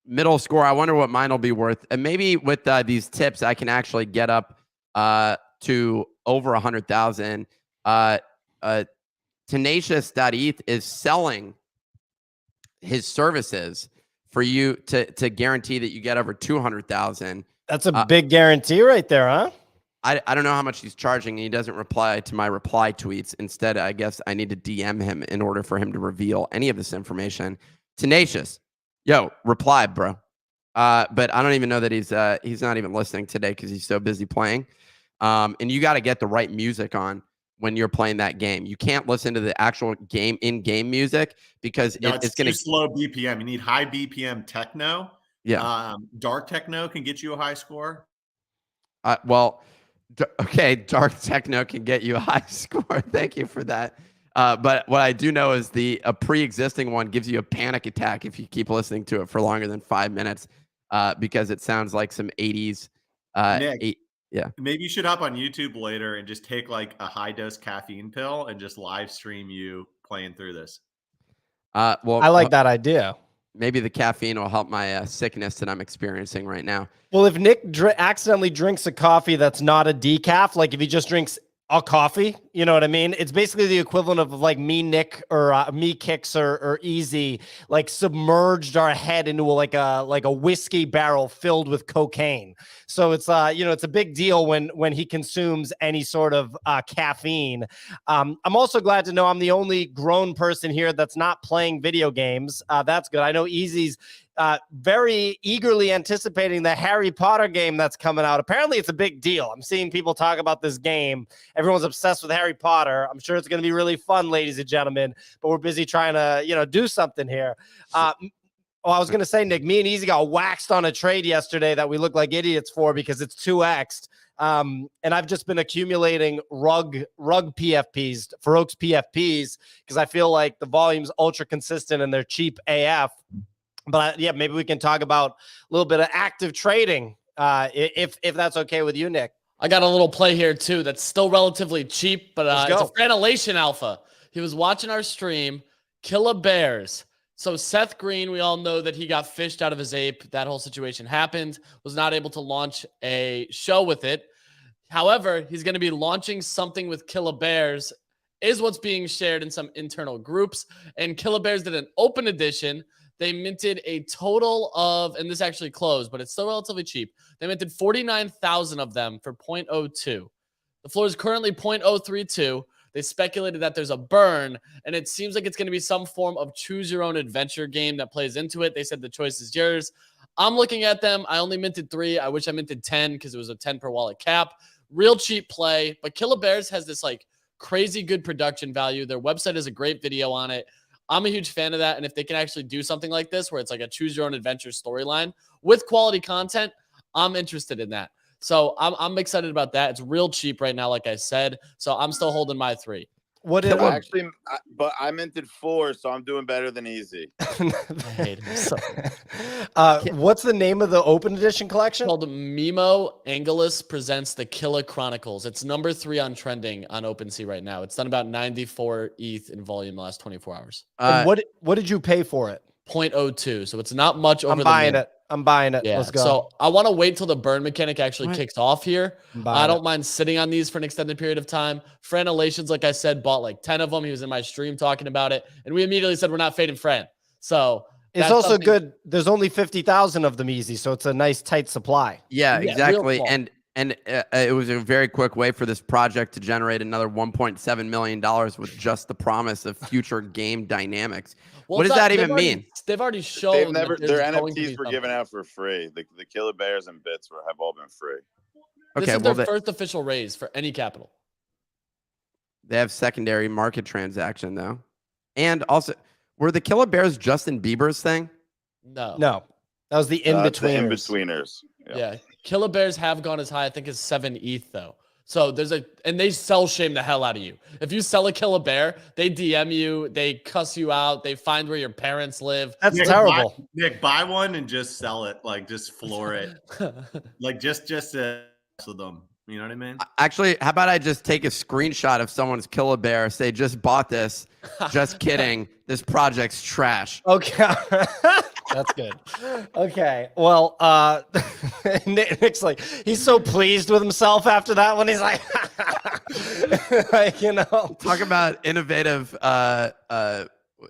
middle score, I wonder what mine will be worth. And maybe with these tips, I can actually get up to over 100,000. Tenacious.eth is selling his services for you to guarantee that you get over 200,000. That's a big guarantee right there, huh? I don't know how much he's charging. He doesn't reply to my reply tweets. Instead, I guess I need to DM him in order for him to reveal any of this information. Tenacious, yo, reply, bro. But I don't even know that he's not even listening today because he's so busy playing. And you got to get the right music on when you're playing that game. You can't listen to the actual in-game music because it's going to slow BPM. You need high BPM techno. Yeah. Dark techno can get you a high score. Okay, dark techno can get you a high score. Thank you for that. But what I do know is a pre-existing one gives you a panic attack if you keep listening to it for longer than 5 minutes because it sounds like some 80s. Nick, yeah. Maybe you should hop on YouTube later and just take like a high-dose caffeine pill and just live stream you playing through this. I like that idea. Maybe the caffeine will help my sickness that I'm experiencing right now. Well, if Nick accidentally drinks a coffee that's not a decaf, like if he just drinks a coffee, you know what I mean? It's basically the equivalent of like me, Nick, or me, Kix, or Easy, like submerged our head into like a whiskey barrel filled with cocaine. So it's it's a big deal when he consumes any sort of caffeine. I'm also glad to know I'm the only grown person here that's not playing video games. That's good. I know Easy's very eagerly anticipating the Harry Potter game that's coming out. Apparently, it's a big deal. I'm seeing people talk about this game. Everyone's obsessed with Harry Potter. I'm sure it's going to be really fun, ladies and gentlemen, but we're busy trying to, do something here. I was going to say, Nick, me and Easy got waxed on a trade yesterday that we look like idiots for because it's 2x'd. And I've just been accumulating rug PFPs, Farouk's PFPs, because I feel like the volume's ultra consistent and they're cheap AF. But yeah, maybe we can talk about a little bit of active trading, if that's okay with you, Nick. I got a little play here too that's still relatively cheap, but it's a Franelation alpha. He was watching our stream, Killer Bears. So Seth Green, we all know that he got fished out of his ape. That whole situation happened, was not able to launch a show with it. However, he's going to be launching something with Killer Bears, is what's being shared in some internal groups. And Killer Bears did an open edition. They minted a total of, and this actually closed, but it's still relatively cheap. They minted 49,000 of them for 0.02. The floor is currently 0.032. They speculated that there's a burn, and it seems like it's going to be some form of choose your own adventure game that plays into it. They said the choice is yours. I'm looking at them. I only minted 3. I wish I minted 10 because it was a 10 per wallet cap. Real cheap play, but Killer Bears has this like crazy good production value. Their website has a great video on it. I'm a huge fan of that. And if they can actually do something like this, where it's like a choose your own adventure storyline with quality content, I'm interested in that. So I'm excited about that. It's real cheap right now, like I said. So I'm still holding my 3. But I minted 4, so I'm doing better than Easy. I hate him so what's the name of the open edition collection? It's called Mimo Angelus Presents the Killer Chronicles. It's number 3 on trending on OpenSea right now. It's done about 94 ETH in volume the last 24 hours. And what did you pay for it? 0.02. So it's not much over I'm buying it. Yeah. Let's go. So I want to wait till the burn mechanic actually kicks off here. I don't mind sitting on these for an extended period of time. Franelations, like I said, bought like 10 of them. He was in my stream talking about it. And we immediately said, we're not fading Fran. So it's also good. There's only 50,000 of them Easy. So it's a nice tight supply. Yeah, exactly. And it was a very quick way for this project to generate another $1.7 million with just the promise of future game dynamics. Well, what does that even mean? They've already shown their NFTs were given out for free. The Killer Bears and Bits have all been free. This is their first official raise for any capital. They have secondary market transaction though. And also, were the Killer Bears Justin Bieber's thing? No. That was the in-betweeners. In-betweeners. Yeah. Killer Bears have gone as high, I think, as 7 ETH though. So and they sell shame the hell out of you. If you sell a Kill a Bear, they DM you, they cuss you out, they find where your parents live. That's terrible. Nick, buy one and just sell it. Like, just floor it. Like, just with them. You know what I mean? Actually, how about I just take a screenshot of someone's Kill a Bear, say, just bought this. Just kidding. This project's trash. Okay. That's good. Okay. Well, Nick's like, he's so pleased with himself after that one. He's like, like, you know. Talk about innovative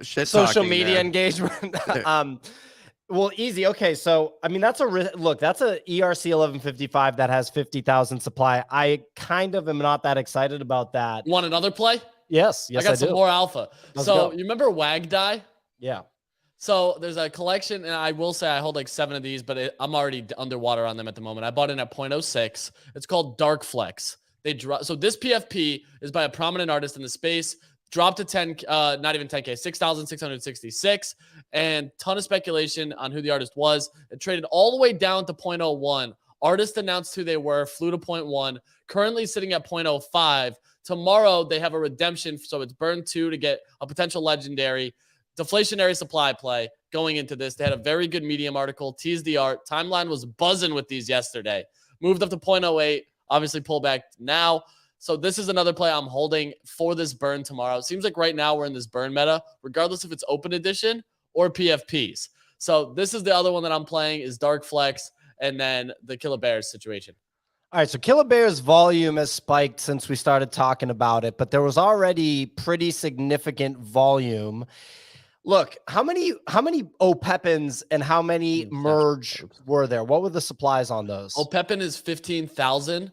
shit Social talking, media man. engagement. Well, easy. Okay, so I mean, that's a look. That's a ERC 1155 that has 50,000 supply. I kind of am not that excited about that. Want another play? Yes, I got some more alpha. Let's so go. you remember Wag Die? Yeah. So there's a collection, and I will say I hold like 7 of these, but I'm already underwater on them at the moment. I bought in at 0.06. It's called Dark Flex. So this PFP is by a prominent artist in the space. Dropped to 10, not even 10K, 6,666, and ton of speculation on who the artist was. It traded all the way down to 0.01. Artist announced who they were, flew to 0.1, currently sitting at 0.05. Tomorrow, they have a redemption, so it's burn 2 to get a potential legendary. Deflationary supply play going into this. They had a very good Medium article, teased the art. Timeline was buzzing with these yesterday. Moved up to 0.08, obviously pull back now. So this is another play I'm holding for this burn tomorrow. It seems like right now we're in this burn meta, regardless if it's open edition or PFPs. So this is the other one that I'm playing is Dark Flex and then the Killer Bears situation. All right, so Killer Bears volume has spiked since we started talking about it, but there was already pretty significant volume. Look, how many O'Peppins and how many merge were there? What were the supplies on those? O'Peppin is 15,000.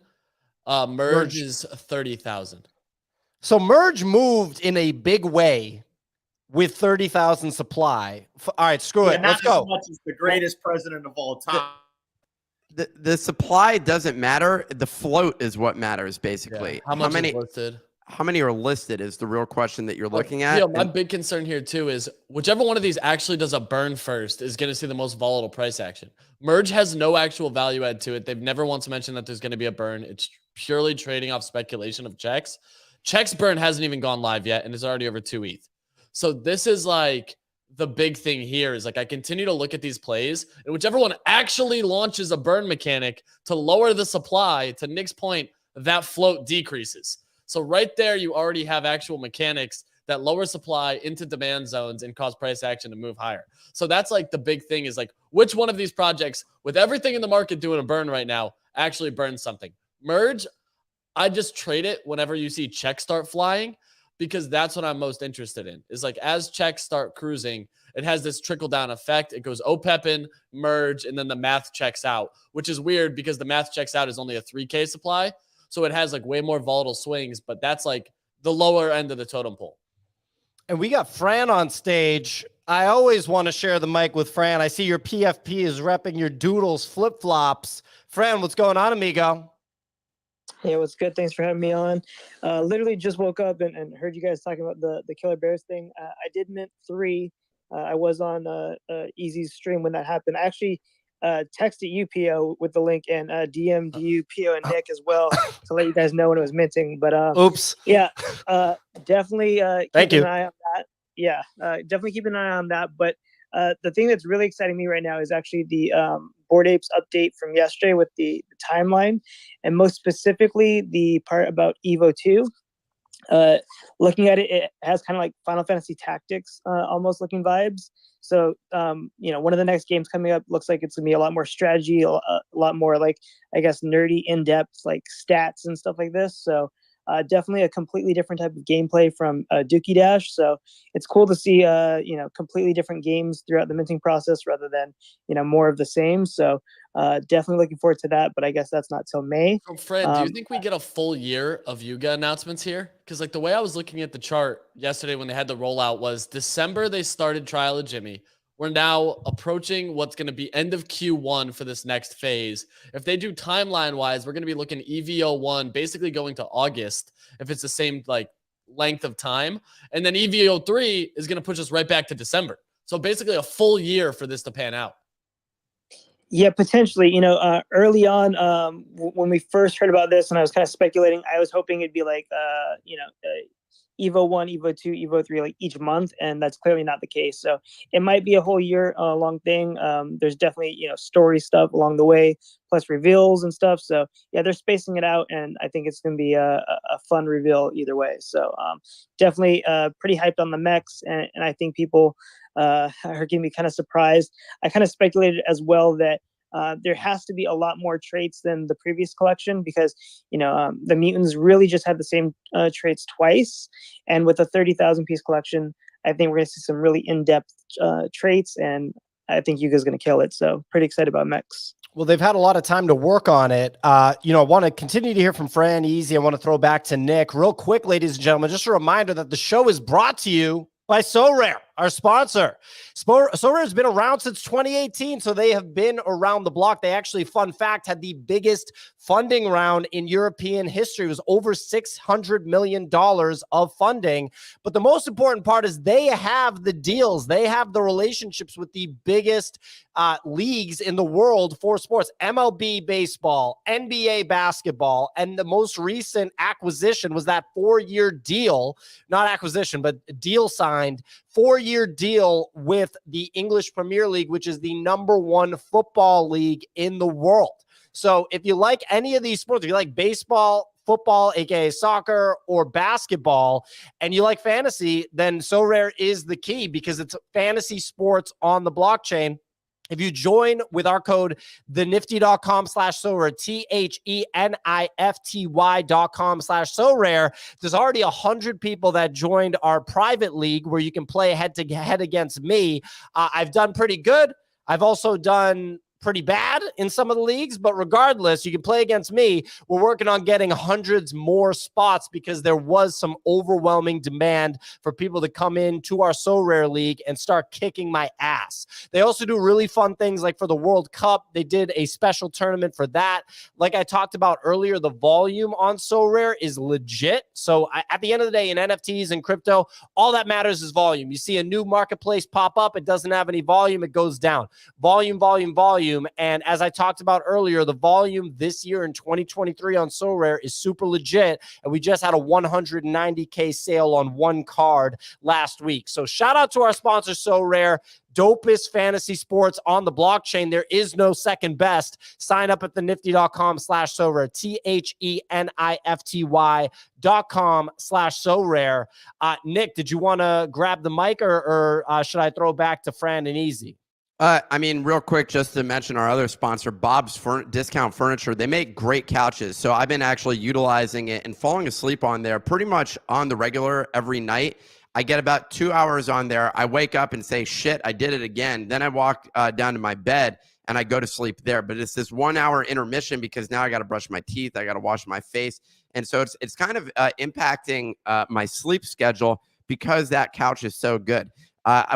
Merge is 30,000. So Merge moved in a big way with 30,000 supply. All right, screw it. Let's go. As much as the greatest president of all time. The supply doesn't matter. The float is what matters, basically. Yeah. How many listed? How many are listed is the real question that you're looking at. Yeah, my big concern here too is whichever one of these actually does a burn first is going to see the most volatile price action. Merge has no actual value add to it. They've never once mentioned that there's going to be a burn. It's purely trading off speculation of checks. Checks burn hasn't even gone live yet, and it's already over 2 ETH. So this is like the big thing here is like I continue to look at these plays, and whichever one actually launches a burn mechanic to lower the supply, to Nick's point, that float decreases. So right there, you already have actual mechanics that lower supply into demand zones and cause price action to move higher. So that's like the big thing is like, which one of these projects with everything in the market doing a burn right now actually burns something? Merge, I just trade it whenever you see checks start flying because that's what I'm most interested in is like as checks start cruising, it has this trickle down effect. It goes O'Peppin, Merge, and then the math checks out, which is weird because the math checks out is only a 3K supply. So it has like way more volatile swings, but that's like the lower end of the totem pole. And we got Fran on stage. I always want to share the mic with Fran. I see your PFP is repping your Doodles flip-flops. Fran, what's going on, amigo? Hey, what's good? Thanks for having me on. Literally just woke up and heard you guys talking about the Killer Bears thing. I did mint 3. I was on Easy's stream when that happened. I actually texted you, PO, with the link and DM'd you, PO, and Nick as well to let you guys know when it was minting. But oops. Yeah, definitely Thank keep you. an eye on that. Yeah, definitely keep an eye on that. But the thing that's really exciting me right now is actually the Bored Apes update from yesterday with the timeline, and most specifically the part about Evo 2. Looking at it, it has kind of like Final Fantasy Tactics almost looking vibes. So, one of the next games coming up looks like it's gonna be a lot more strategy, a lot more like, I guess, nerdy, in-depth, like stats and stuff like this. So definitely a completely different type of gameplay from Dookie Dash. So it's cool to see, completely different games throughout the minting process rather than, more of the same. So definitely looking forward to that, but I guess that's not till May. So Fred, do you think we get a full year of Yuga announcements here? Because like the way I was looking at the chart yesterday when they had the rollout was December, they started Trial of Jimmy. We're now approaching what's going to be end of Q1 for this next phase. If they do timeline wise, we're going to be looking EVO1 basically going to August if it's the same like length of time. And then EVO3 is going to push us right back to December. So basically a full year for this to pan out. Yeah, potentially. Early on, when we first heard about this, and I was kind of speculating, I was hoping it'd be like, Evo 1, Evo 2, Evo 3, like each month, and that's clearly not the case. So it might be a whole year long thing. There's definitely story stuff along the way, plus reveals and stuff. So yeah, they're spacing it out, and I think it's going to be a fun reveal either way. So definitely pretty hyped on the mechs, and I think people are going to be kind of surprised. I kind of speculated as well that there has to be a lot more traits than the previous collection because the mutants really just had the same traits twice, and with a 30,000 piece collection, I think we're going to see some really in-depth traits, and I think Yuga's going to kill it. So pretty excited about mechs. Well, they've had a lot of time to work on it. I want to continue to hear from Fran Easy. I want to throw back to Nick real quick, ladies and gentlemen. Just a reminder that the show is brought to you by SoRare, our sponsor. SoRare has been around since 2018, so they have been around the block. They actually, fun fact, had the biggest funding round in European history. It was over $600 million of funding. But the most important part is they have the deals. They have the relationships with the biggest leagues in the world for sports. MLB baseball, NBA basketball, and the most recent acquisition was that 4-year deal, not acquisition, but deal signed, 4-year deal with the English Premier League, which is the #1 football league in the world. So if you like any of these sports, if you like baseball, football, aka soccer, or basketball, and you like fantasy, then SoRare is the key because it's fantasy sports on the blockchain. If you join with our code, thenifty.com/SoRare, THENIFTY.com/SoRare, there's already 100 people that joined our private league where you can play head to head against me. I've done pretty good. I've also done pretty bad in some of the leagues, but regardless, you can play against me. We're working on getting hundreds more spots because there was some overwhelming demand for people to come in to our SoRare league and start kicking my ass. They also do really fun things like for the World Cup. They did a special tournament for that. Like I talked about earlier, the volume on SoRare is legit. So at the end of the day, in NFTs and crypto, all that matters is volume. You see a new marketplace pop up, it doesn't have any volume, it goes down. Volume. And as I talked about earlier, the volume this year in 2023 on SoRare is super legit. And we just had a 190K sale on one card last week. So shout out to our sponsor, SoRare. Dopest fantasy sports on the blockchain. There is no second best. Sign up at thenifty.com/SoRare, THENIFTY.com/SoRare. Nick, did you want to grab the mic or should I throw back to Fran and Easy? Real quick, just to mention our other sponsor, Bob's Discount Furniture. They make great couches. So I've been actually utilizing it and falling asleep on there pretty much on the regular every night. I get about 2 hours on there. I wake up and say, shit, I did it again. Then I walk down to my bed and I go to sleep there. But it's this 1 hour intermission because now I got to brush my teeth. I got to wash my face. And so it's kind of impacting my sleep schedule because that couch is so good.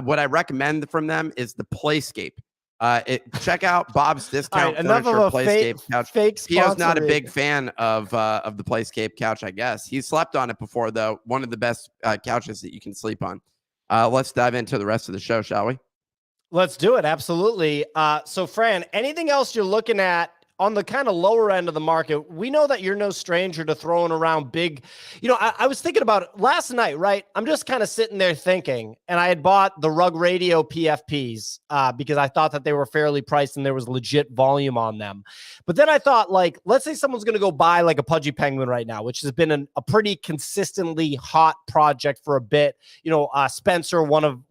What I recommend from them is the Playscape. Check out Bob's Discount Furniture Playscape couch. Pio's not a big fan of the Playscape couch, I guess. He slept on it before, though. One of the best couches that you can sleep on. Let's dive into the rest of the show, shall we? Let's do it. Absolutely. So, Fran, anything else you're looking at on the kind of lower end of the market? We know that you're no stranger to throwing around big, I was thinking about it last night, right? I'm just kind of sitting there thinking, and I had bought the Rug Radio PFPs because I thought that they were fairly priced and there was legit volume on them. But then I thought, like, let's say someone's going to go buy like a Pudgy Penguin right now, which has been a pretty consistently hot project for a bit. Spencer, one of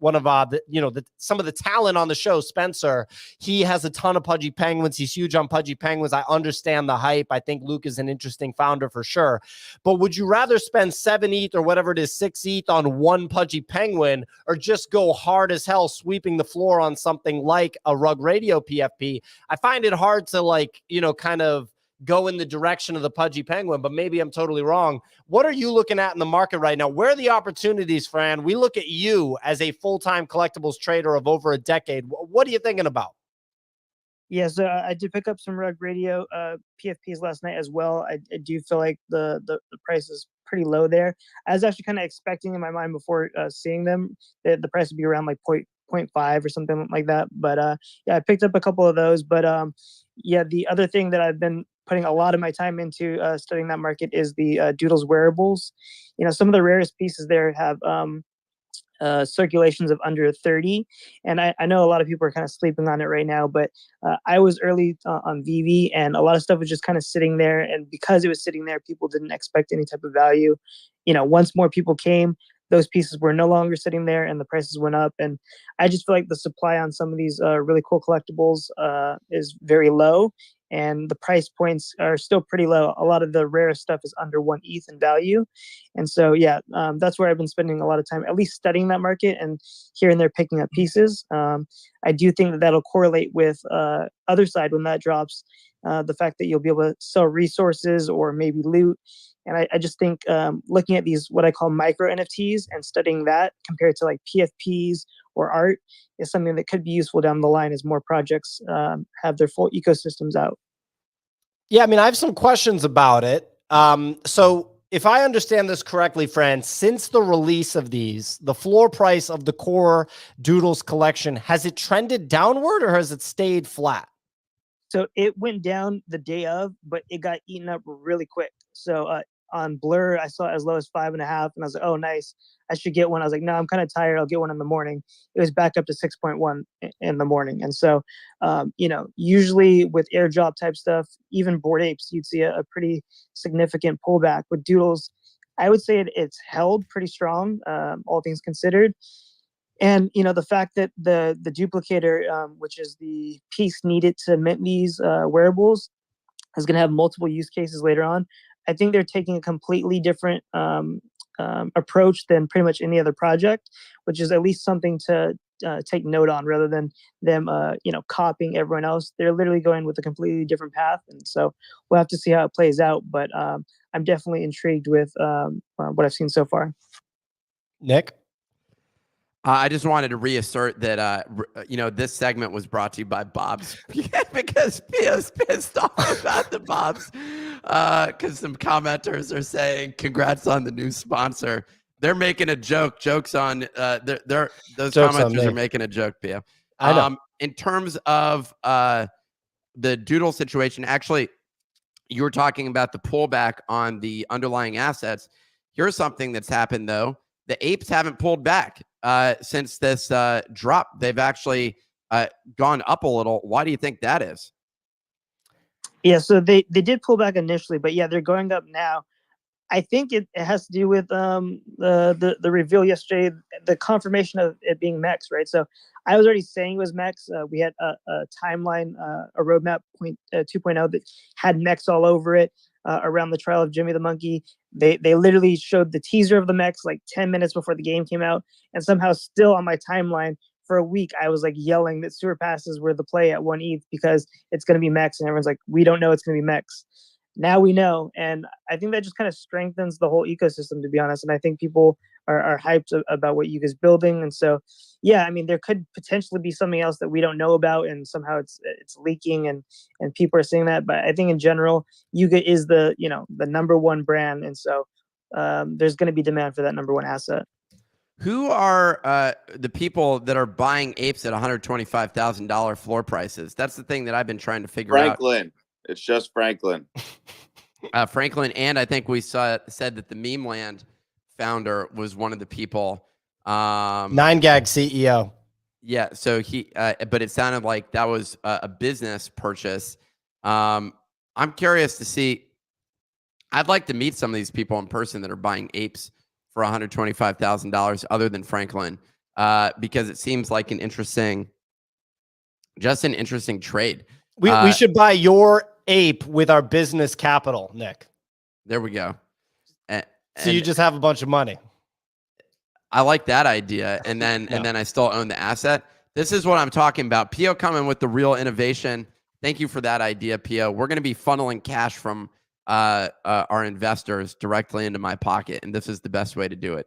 some of the talent on the show, Spencer, he has a ton of Pudgy Penguins. He's huge on Pudgy Penguins. I understand the hype. I think Luke is an interesting founder for sure. But would you rather spend 7 ETH or whatever it is, 6 ETH on one Pudgy Penguin, or just go hard as hell sweeping the floor on something like a Rug Radio PFP? I find it hard to kind of go in the direction of the Pudgy Penguin, but maybe I'm totally wrong. What are you looking at in the market right now? Where are the opportunities, Fran? We look at you as a full-time collectibles trader of over a decade. What are you thinking about? Yeah, so I did pick up some Rug Radio PFPs last night as well. I do feel like the price is pretty low there. I was actually kind of expecting in my mind before seeing them that the price would be around like 0.5 or something like that. But yeah, I picked up a couple of those. But yeah, the other thing that I've been putting a lot of my time into studying that market is the Doodles wearables. Some of the rarest pieces there have circulations of under 30. And I know a lot of people are kind of sleeping on it right now, but I was early on VV, and a lot of stuff was just kind of sitting there. And because it was sitting there, people didn't expect any type of value. Once more people came, those pieces were no longer sitting there and the prices went up. And I just feel like the supply on some of these really cool collectibles is very low, and the price points are still pretty low. A lot of the rarest stuff is under 1 ETH in value. And so, yeah, that's where I've been spending a lot of time, at least studying that market and here and there picking up pieces. I do think that that'll correlate with other side when that drops, the fact that you'll be able to sell resources or maybe loot. And I just think looking at these, what I call micro NFTs, and studying that compared to like PFPs or art is something that could be useful down the line as more projects have their full ecosystems out. Yeah, I mean, I have some questions about it. So if I understand this correctly, Fran, since the release of these, the floor price of the core Doodles collection, has it trended downward or has it stayed flat? So it went down the day of, but it got eaten up really quick. So on Blur, I saw it as low as 5.5, and I was like, oh, nice. I should get one. I was like, no, I'm kind of tired. I'll get one in the morning. It was back up to 6.1 in the morning. And so, usually with airdrop type stuff, even Bored Apes, you'd see a pretty significant pullback. With Doodles, I would say it's held pretty strong, all things considered. And the fact that the duplicator, which is the piece needed to mint these wearables, is going to have multiple use cases later on. I think they're taking a completely different approach than pretty much any other project, which is at least something to take note on, rather than them copying everyone else. They're literally going with a completely different path, and so we'll have to see how it plays out. But I'm definitely intrigued with what I've seen so far. Nick? I just wanted to reassert that, this segment was brought to you by Bob's because Pia's pissed off about the Bob's because some commenters are saying, congrats on the new sponsor. They're making a joke. Jokes on those Jokes commenters are making a joke, Pia. I know. In terms of the Doodle situation, actually, you were talking about the pullback on the underlying assets. Here's something that's happened, though. The apes haven't pulled back since this drop. They've actually gone up a little. Why do you think that is? Yeah, so they did pull back initially, but yeah, they're going up now. I think it has to do with the reveal yesterday, the confirmation of it being Mex, right? So I was already saying it was Mex. We had a timeline, a roadmap 2.0 that had Mex all over it around the trial of Jimmy the Monkey. They literally showed the teaser of the Mex like 10 minutes before the game came out, and somehow still on my timeline for a week, I was like yelling that sewer passes were the play at 1 ETH because it's going to be Mex, and everyone's like, we don't know it's going to be Mex. Now we know, and I think that just kind of strengthens the whole ecosystem, to be honest. And I think people are hyped about what Yuga's building. And so, yeah, I mean, there could potentially be something else that we don't know about, and somehow it's leaking, and people are saying that. But I think in general, Yuga is the number one brand, and so there's going to be demand for that number one asset. Who are the people that are buying apes at $125,000 floor prices? That's the thing that I've been trying to figure out. Franklin. It's just Franklin. Franklin, and I think we said that the Meme Land founder was one of the people. 9gag CEO. Yeah, so he, but it sounded like that was a business purchase. I'm curious to see. I'd like to meet some of these people in person that are buying apes for $125,000, other than Franklin, because it seems like an interesting trade. We should buy your ape with our business capital, Nick. There we go. So you just have a bunch of money. I like that idea, and then I still own the asset. This is what I'm talking about. Pio coming with the real innovation. Thank you for that idea, Pio. We're going to be funneling cash from our investors directly into my pocket, and this is the best way to do it.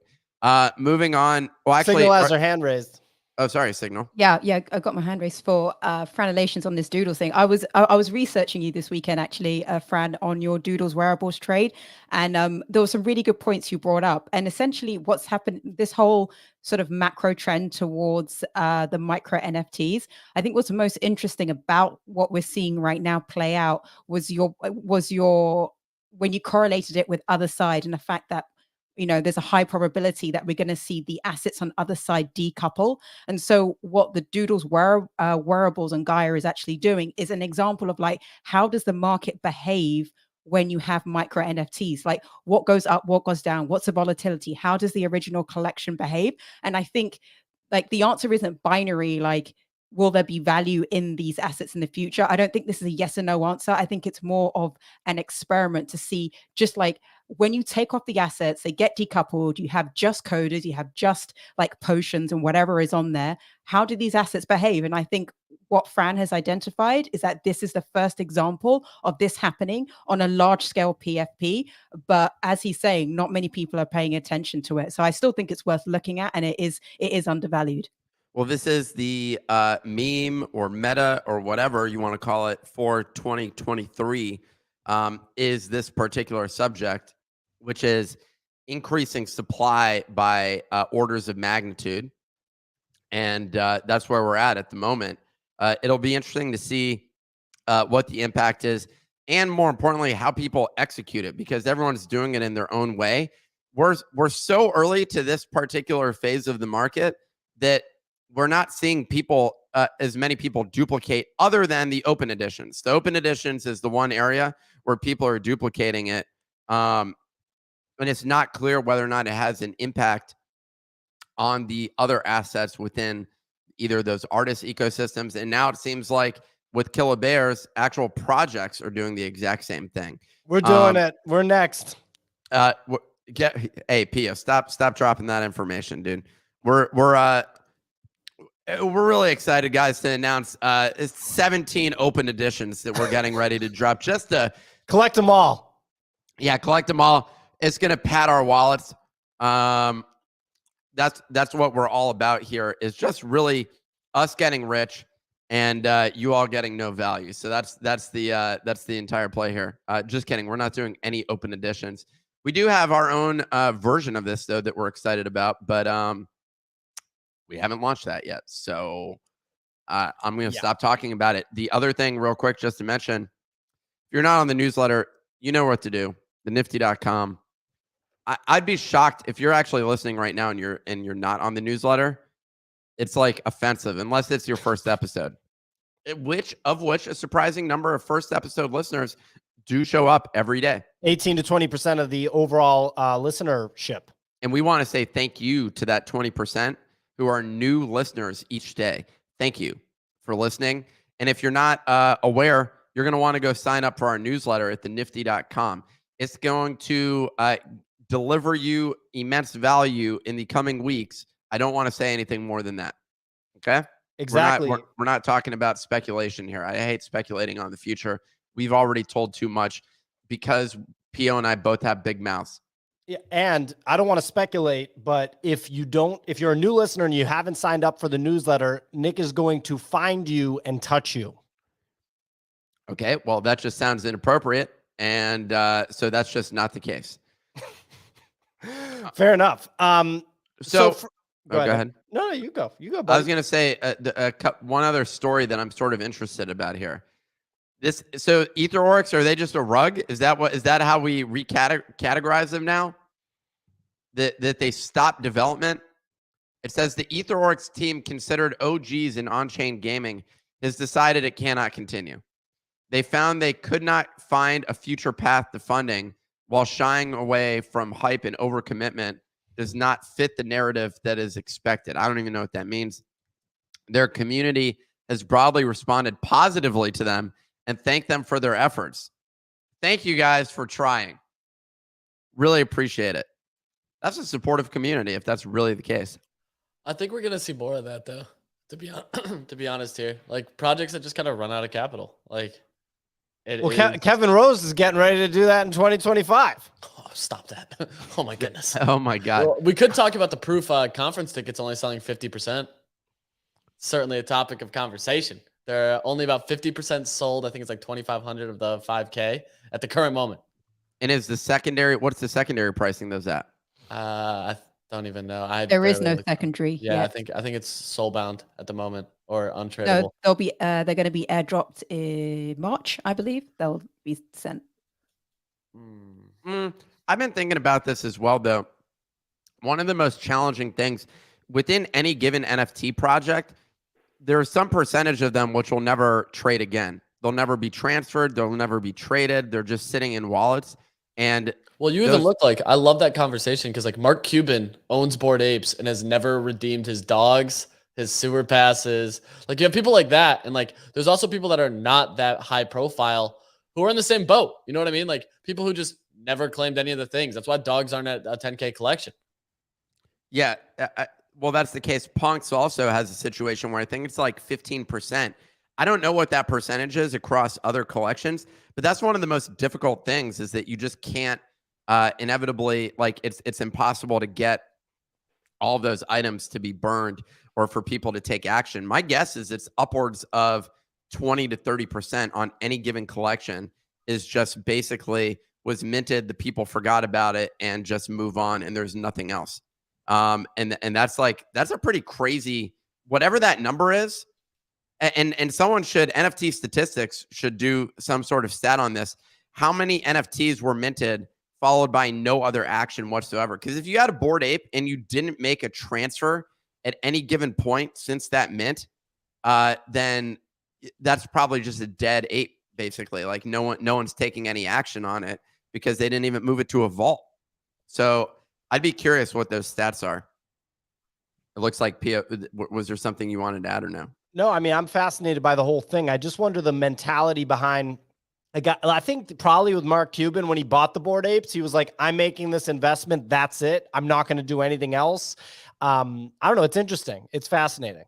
Moving on. Well, actually, Signal has her hand raised. Oh, sorry, Signal. Yeah, I got my hand raised for Franelations on this Doodles thing. I was researching you this weekend, actually, Fran, on your Doodles wearables trade, and there were some really good points you brought up. And essentially, what's happened, this whole sort of macro trend towards the micro NFTs. I think what's most interesting about what we're seeing right now play out was your when you correlated it with other side and the fact that there's a high probability that we're going to see the assets on other side decouple. And so what the Doodles wearables and Gaia is actually doing is an example of like, how does the market behave when you have micro NFTs? Like, what goes up, what goes down, what's the volatility, how does the original collection behave? And I think like the answer isn't binary, like, will there be value in these assets in the future? I don't think this is a yes or no answer. I think it's more of an experiment to see, just like when you take off the assets, they get decoupled, you have just coders, you have just like potions and whatever is on there. How do these assets behave? And I think what Fran has identified is that this is the first example of this happening on a large scale PFP. But as he's saying, not many people are paying attention to it. So I still think it's worth looking at, and it is undervalued. Well, this is the meme or meta or whatever you want to call it for 2023, is this particular subject, which is increasing supply by orders of magnitude. And that's where we're at the moment. It'll be interesting to see what the impact is, and more importantly, how people execute it, because everyone's doing it in their own way. We're so early to this particular phase of the market that we're not seeing people, as many people duplicate other than the open editions. The open editions is the one area where people are duplicating it. And it's not clear whether or not it has an impact on the other assets within either those artist ecosystems. And now it seems like with Killer Bears, actual projects are doing the exact same thing. We're doing it. We're next. Hey, Pia, stop dropping that information, dude. We're really excited, guys, to announce 17 open editions that we're getting ready to drop. Just to collect them all. Yeah, collect them all. It's gonna pad our wallets. That's what we're all about here. Is just really us getting rich and you all getting no value. So that's the entire play here. Just kidding. We're not doing any open editions. We do have our own version of this though that we're excited about, but we haven't launched that yet. So I'm going to stop talking about it. The other thing real quick, just to mention, if you're not on the newsletter, you know what to do. thenifty.com. I'd be shocked if you're actually listening right now and you're not on the newsletter. It's like offensive unless it's your first episode, which a surprising number of first episode listeners do show up every day. 18 to 20% of the overall listenership. And we want to say thank you to that 20% who are new listeners each day. Thank you for listening. And if you're not aware, you're going to want to go sign up for our newsletter at thenifty.com. It's going to deliver you immense value in the coming weeks. I don't want to say anything more than that. Okay? Exactly. We're not talking about speculation here. I hate speculating on the future. We've already told too much because Pio and I both have big mouths. Yeah, and I don't want to speculate, but if you're a new listener and you haven't signed up for the newsletter, Nick is going to find you and touch you. Okay, well, that just sounds inappropriate, and so that's just not the case. Fair enough. Go ahead. No, you go. Buddy. I was going to say one other story that I'm sort of interested about here. So EtherOrcs, are they just a rug? Is that how we categorize them now? That they stopped development? It says the EtherOrcs team, considered OGs in on-chain gaming, has decided it cannot continue. They found they could not find a future path to funding, while shying away from hype and overcommitment does not fit the narrative that is expected. I don't even know what that means. Their community has broadly responded positively to them and thank them for their efforts. Thank you guys for trying. Really appreciate it. That's a supportive community if that's really the case. I think we're going to see more of that though, to be honest here. Like projects that just kind of run out of capital. Like Kevin Rose is getting ready to do that in 2025. Oh, stop that. Oh my goodness. Oh my God. Well, we could talk about the Proof conference tickets only selling 50%. certainly a topic of conversation. They're only about 50% sold. I think it's like 2,500 of the 5K at the current moment. And what's the secondary pricing those at? I don't even know. There is no secondary. Yeah, yet. I think it's soul bound at the moment or untradeable. No, they're going to be airdropped in March, I believe. They'll be sent. I've been thinking about this as well, though. One of the most challenging things within any given NFT project, there's some percentage of them which will never trade again. They'll never be transferred. They'll never be traded. They're just sitting in wallets. And well, you even look like, I love that conversation because like Mark Cuban owns Bored Apes and has never redeemed his dogs, his sewer passes. Like you have people like that. And like, there's also people that are not that high profile who are in the same boat. You know what I mean? Like people who just never claimed any of the things. That's why dogs aren't at a 10K collection. Yeah. Well, that's the case. Punks also has a situation where I think it's like 15%. I don't know what that percentage is across other collections, but that's one of the most difficult things is that you just can't inevitably, like it's impossible to get all of those items to be burned or for people to take action. My guess is it's upwards of 20 to 30% on any given collection is just basically was minted, the people forgot about it and just move on and there's nothing else. And that's a pretty crazy, whatever that number is. And someone NFT statistics should do some sort of stat on this. How many NFTs were minted followed by no other action whatsoever? Because if you had a Bored Ape and you didn't make a transfer at any given point since that mint, then that's probably just a dead ape, basically. Like no one's taking any action on it because they didn't even move it to a vault. So I'd be curious what those stats are. It looks like Pia, was there something you wanted to add or no? No, I mean, I'm fascinated by the whole thing. I just wonder the mentality behind a guy. I think probably with Mark Cuban, when he bought the Bored Apes, he was like, I'm making this investment. That's it. I'm not going to do anything else. I don't know. It's interesting. It's fascinating.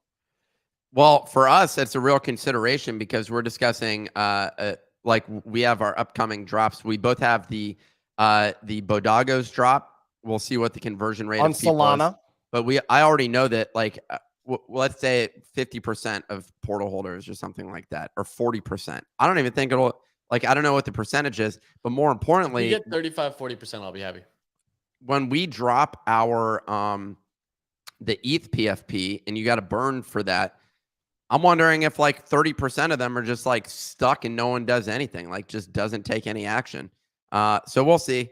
Well, for us, it's a real consideration because we're discussing, like we have our upcoming drops. We both have the Bodagos drop. We'll see what the conversion rate on of people Solana. is. But I already know that like, let's say 50% of portal holders or something like that, or 40%. I don't even think it'll, like, I don't know what the percentage is, but more importantly, you get 35, 40%, I'll be happy. When we drop our, the ETH PFP and you got to burn for that, I'm wondering if like 30% of them are just like stuck and no one does anything, like just doesn't take any action. So we'll see.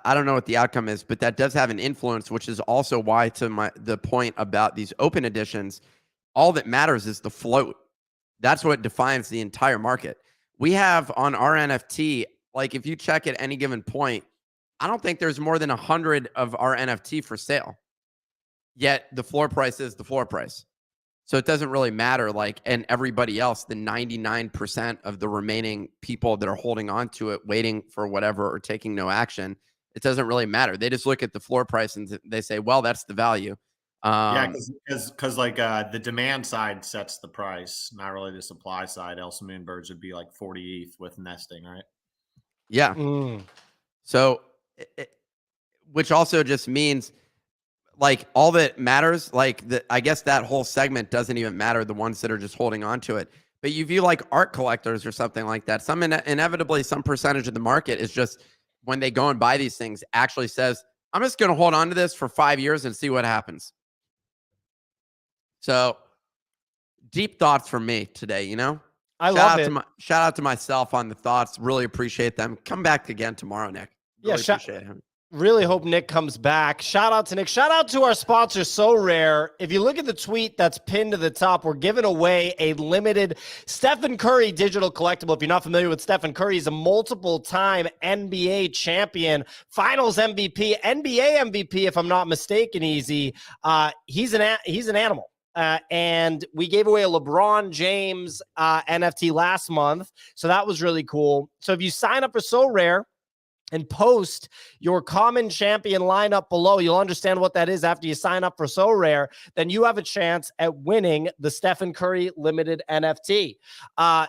I don't know what the outcome is, but that does have an influence, which is also why to the point about these open editions, all that matters is the float. That's what defines the entire market. We have on our NFT, like if you check at any given point, I don't think there's more than 100 of our NFT for sale. Yet the floor price is the floor price. So it doesn't really matter. Like, and everybody else, the 99% of the remaining people that are holding on to it, waiting for whatever or taking no action, it doesn't really matter. They just look at the floor price and they say, well, that's the value. Yeah, because like the demand side sets the price, not really the supply side. Else Moonbirds would be like 40 ETH with nesting, right? Yeah. So, which also just means like all that matters, like I guess that whole segment doesn't even matter, the ones that are just holding on to it. But you view like art collectors or something like that, inevitably some percentage of the market is just when they go and buy these things actually says, I'm just going to hold on to this for 5 years and see what happens. So deep thoughts from me today, you know? I love it. Shout out to myself on the thoughts. Really appreciate them. Come back again tomorrow, Nick. Really appreciate him. Really hope Nick comes back. Shout out to Nick. Shout out to our sponsor, So Rare. If you look at the tweet that's pinned to the top, we're giving away a limited Stephen Curry digital collectible. If you're not familiar with Stephen Curry, he's a multiple-time NBA champion, Finals MVP, NBA MVP, if I'm not mistaken, Easy. He's an animal. And we gave away a LeBron James NFT last month, so that was really cool. So if you sign up for So Rare and post your common champion lineup below, you'll understand what that is after you sign up for So Rare, then you have a chance at winning the Stephen Curry limited NFT.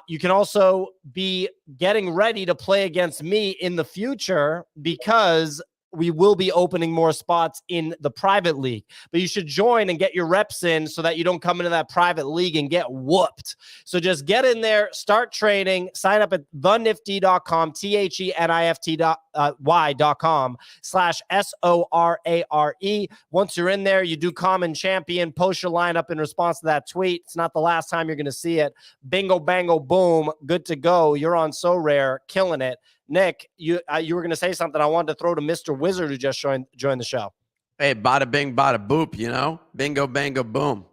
You can also be getting ready to play against me in the future because we will be opening more spots in the private league, but you should join and get your reps in so that you don't come into that private league and get whooped. So just get in there, start training, sign up at thenifty.com, THENIFTY.com/SORARE. Once you're in there, you do common champion, post your lineup in response to that tweet. It's not the last time you're going to see it. Bingo, bango, boom. Good to go. You're on So Rare, killing it. Nick, you were going to say something I wanted to throw to Mr. Wizard who just joined the show. Hey, bada bing, bada boop, you know? Bingo, bango, boom.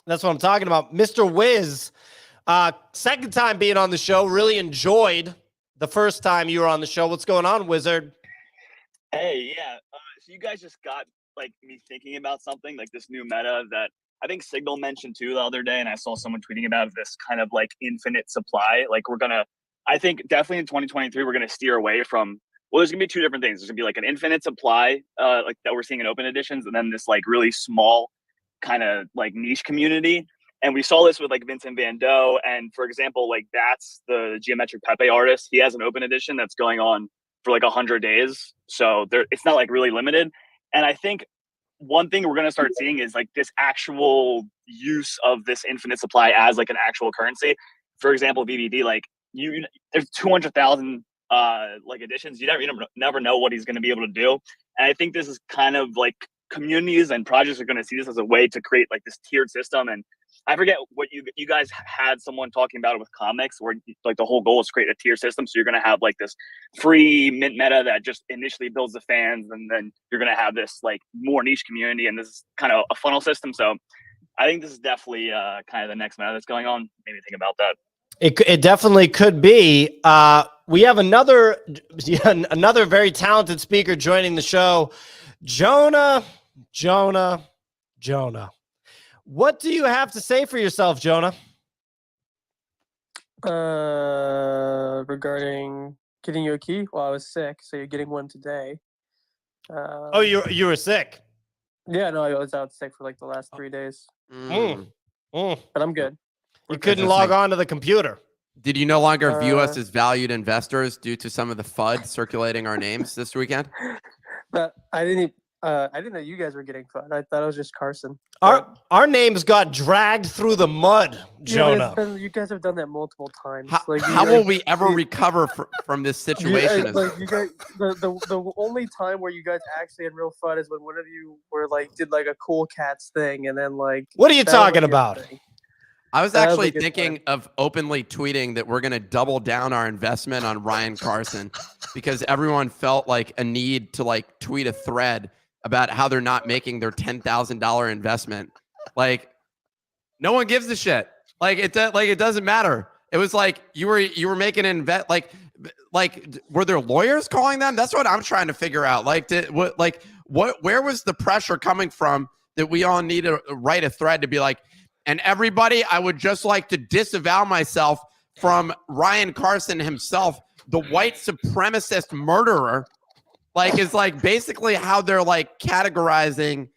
That's what I'm talking about. Mr. Wiz, second time being on the show. Really enjoyed the first time you were on the show. What's going on, Wizard? Hey, yeah. So you guys just got like me thinking about something like this new meta that I think Signal mentioned too the other day, and I saw someone tweeting about this kind of like infinite supply. Like I think definitely in 2023 we're gonna steer away from. Well, there's gonna be two different things. There's gonna be like an infinite supply, like that we're seeing in open editions, and then this like really small kind of like niche community. And we saw this with like Vincent Van Gogh, and for example, like that's the Geometric Pepe artist. He has an open edition that's going on for like 100 days, so it's not like really limited. And I think one thing we're gonna start seeing is like this actual use of this infinite supply as like an actual currency. For example, VVD, like there's 200,000 like editions. You never know what he's going to be able to do. And I think this is kind of like communities and projects are going to see this as a way to create like this tiered system. And I forget what you guys had someone talking about it with comics, where like the whole goal is to create a tier system. So you're going to have like this free mint meta that just initially builds the fans, and then you're going to have this like more niche community, and this is kind of a funnel system. So I think this is definitely kind of the next meta that's going on. Maybe think about that. It definitely could be. We have another very talented speaker joining the show, Jonah. What do you have to say for yourself, Jonah? Regarding getting you a key? Well, I was sick, so you're getting one today. Oh, you were sick? Yeah, no, I was out sick for like the last 3 days. But I'm good. You couldn't log on to the computer. Did you no longer view us as valued investors due to some of the FUD circulating our names this weekend? But I didn't know you guys were getting FUD. I thought it was just Carson. Our names got dragged through the mud, Jonah. Yeah, you guys have done that multiple times. How will we ever recover from this situation? You guys, the only time where you guys actually had real FUD is when one of you did like a Cool Cats thing, and then like. What are you talking about? I was actually thinking of openly tweeting that we're going to double down our investment on Ryan Carson because everyone felt like a need to like tweet a thread about how they're not making their $10,000 investment. Like no one gives a shit. Like it doesn't matter. It was like you were making an invest. Like were there lawyers calling them? That's what I'm trying to figure out. Where was the pressure coming from that we all need to write a thread to be like, and everybody, I would just like to disavow myself from Ryan Carson himself, the white supremacist murderer. Like, is like basically how they're like categorizing,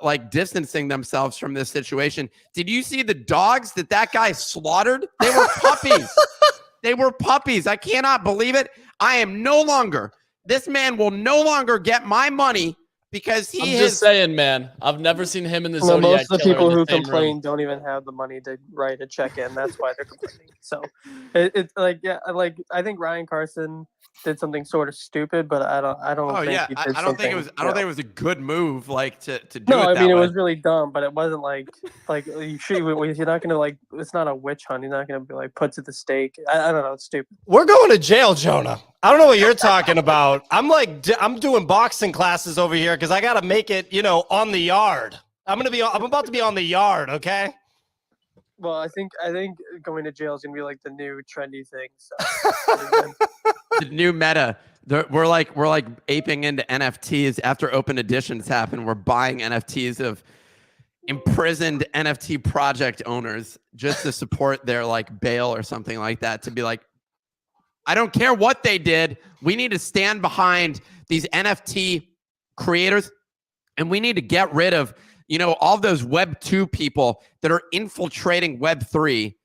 like distancing themselves from this situation. Did you see the dogs that guy slaughtered? They were puppies. They were puppies. I cannot believe it. This man will no longer get my money. Because I'm just saying, man, I've never seen him in the Zodiac. Most of the people who complain don't even have the money to write a check in. That's why they're complaining. So it's like, yeah, like I think Ryan Carson did something sort of stupid, but I don't think he did I don't think it was a good move, like to do it. No, I mean it was really dumb, but it wasn't like you're not gonna like, it's not a witch hunt. You're not gonna be like put to the stake. I don't know, it's stupid. We're going to jail, Jonah. I don't know what you're talking about. I'm doing boxing classes over here because I got to make it, on the yard. I'm about to be on the yard. Okay. Well, I think going to jail is gonna be like the new trendy thing. So. The new meta. We're like aping into NFTs after open editions happen. We're buying NFTs of imprisoned NFT project owners just to support their like bail or something like that. To be like, I don't care what they did. We need to stand behind these NFT creators, and we need to get rid of, all those Web 2 people that are infiltrating Web 3.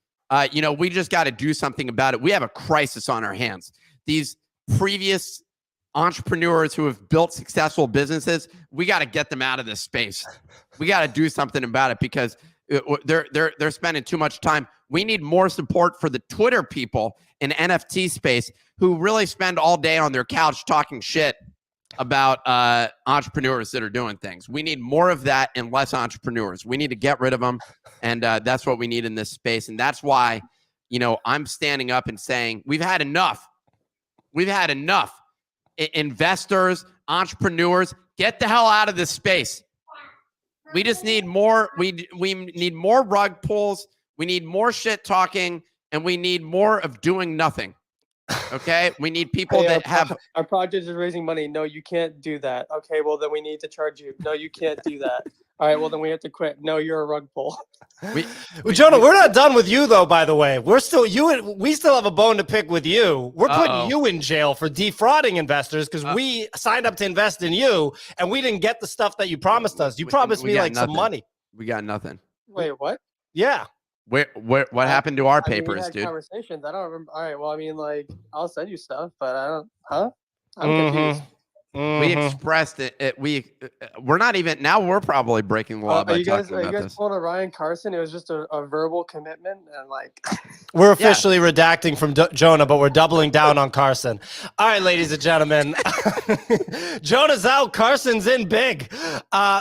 We just got to do something about it. We have a crisis on our hands. These previous entrepreneurs who have built successful businesses, we got to get them out of this space. We got to do something about it because they're spending too much time. We need more support for the Twitter people in NFT space who really spend all day on their couch talking shit about entrepreneurs that are doing things. We need more of that and less entrepreneurs. We need to get rid of them, and that's what we need in this space. And that's why, I'm standing up and saying we've had enough. We've had enough. Investors, entrepreneurs, get the hell out of this space. We just need more. We need more rug pulls. We need more shit talking, and we need more of doing nothing. Okay, we need people that have. Our project is raising money. No, you can't do that. Okay, well then we need to charge you. No, you can't do that. All right, well then we have to quit. No, you're a rug pull. Jonah, we're not done with you though. By the way, we still have a bone to pick with you. We're putting you in jail for defrauding investors because we signed up to invest in you and we didn't get the stuff that you promised us. You promised me like some money. We got nothing. Wait, what? Yeah. What happened to our papers, we had dude? Conversations. I don't remember. All right. Well, I mean, like, I'll send you stuff, but I don't. Huh? I'm confused. We expressed it. We're not even now. We're probably breaking the law by talking about this. Pulling a Ryan Carson? It was just a verbal commitment, and like we're officially redacting from Jonah, but we're doubling down on Carson. All right, ladies and gentlemen, Jonah's out. Carson's in big.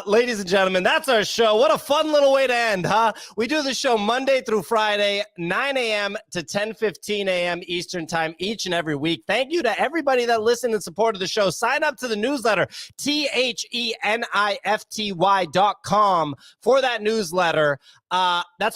Ladies and gentlemen, that's our show. What a fun little way to end, huh? We do the show Monday through Friday, 9 a.m. to 10:15 a.m. Eastern time each and every week. Thank you to everybody that listened and supported the show. Sign up to the newsletter, THENIFTY.com for that newsletter. That's all.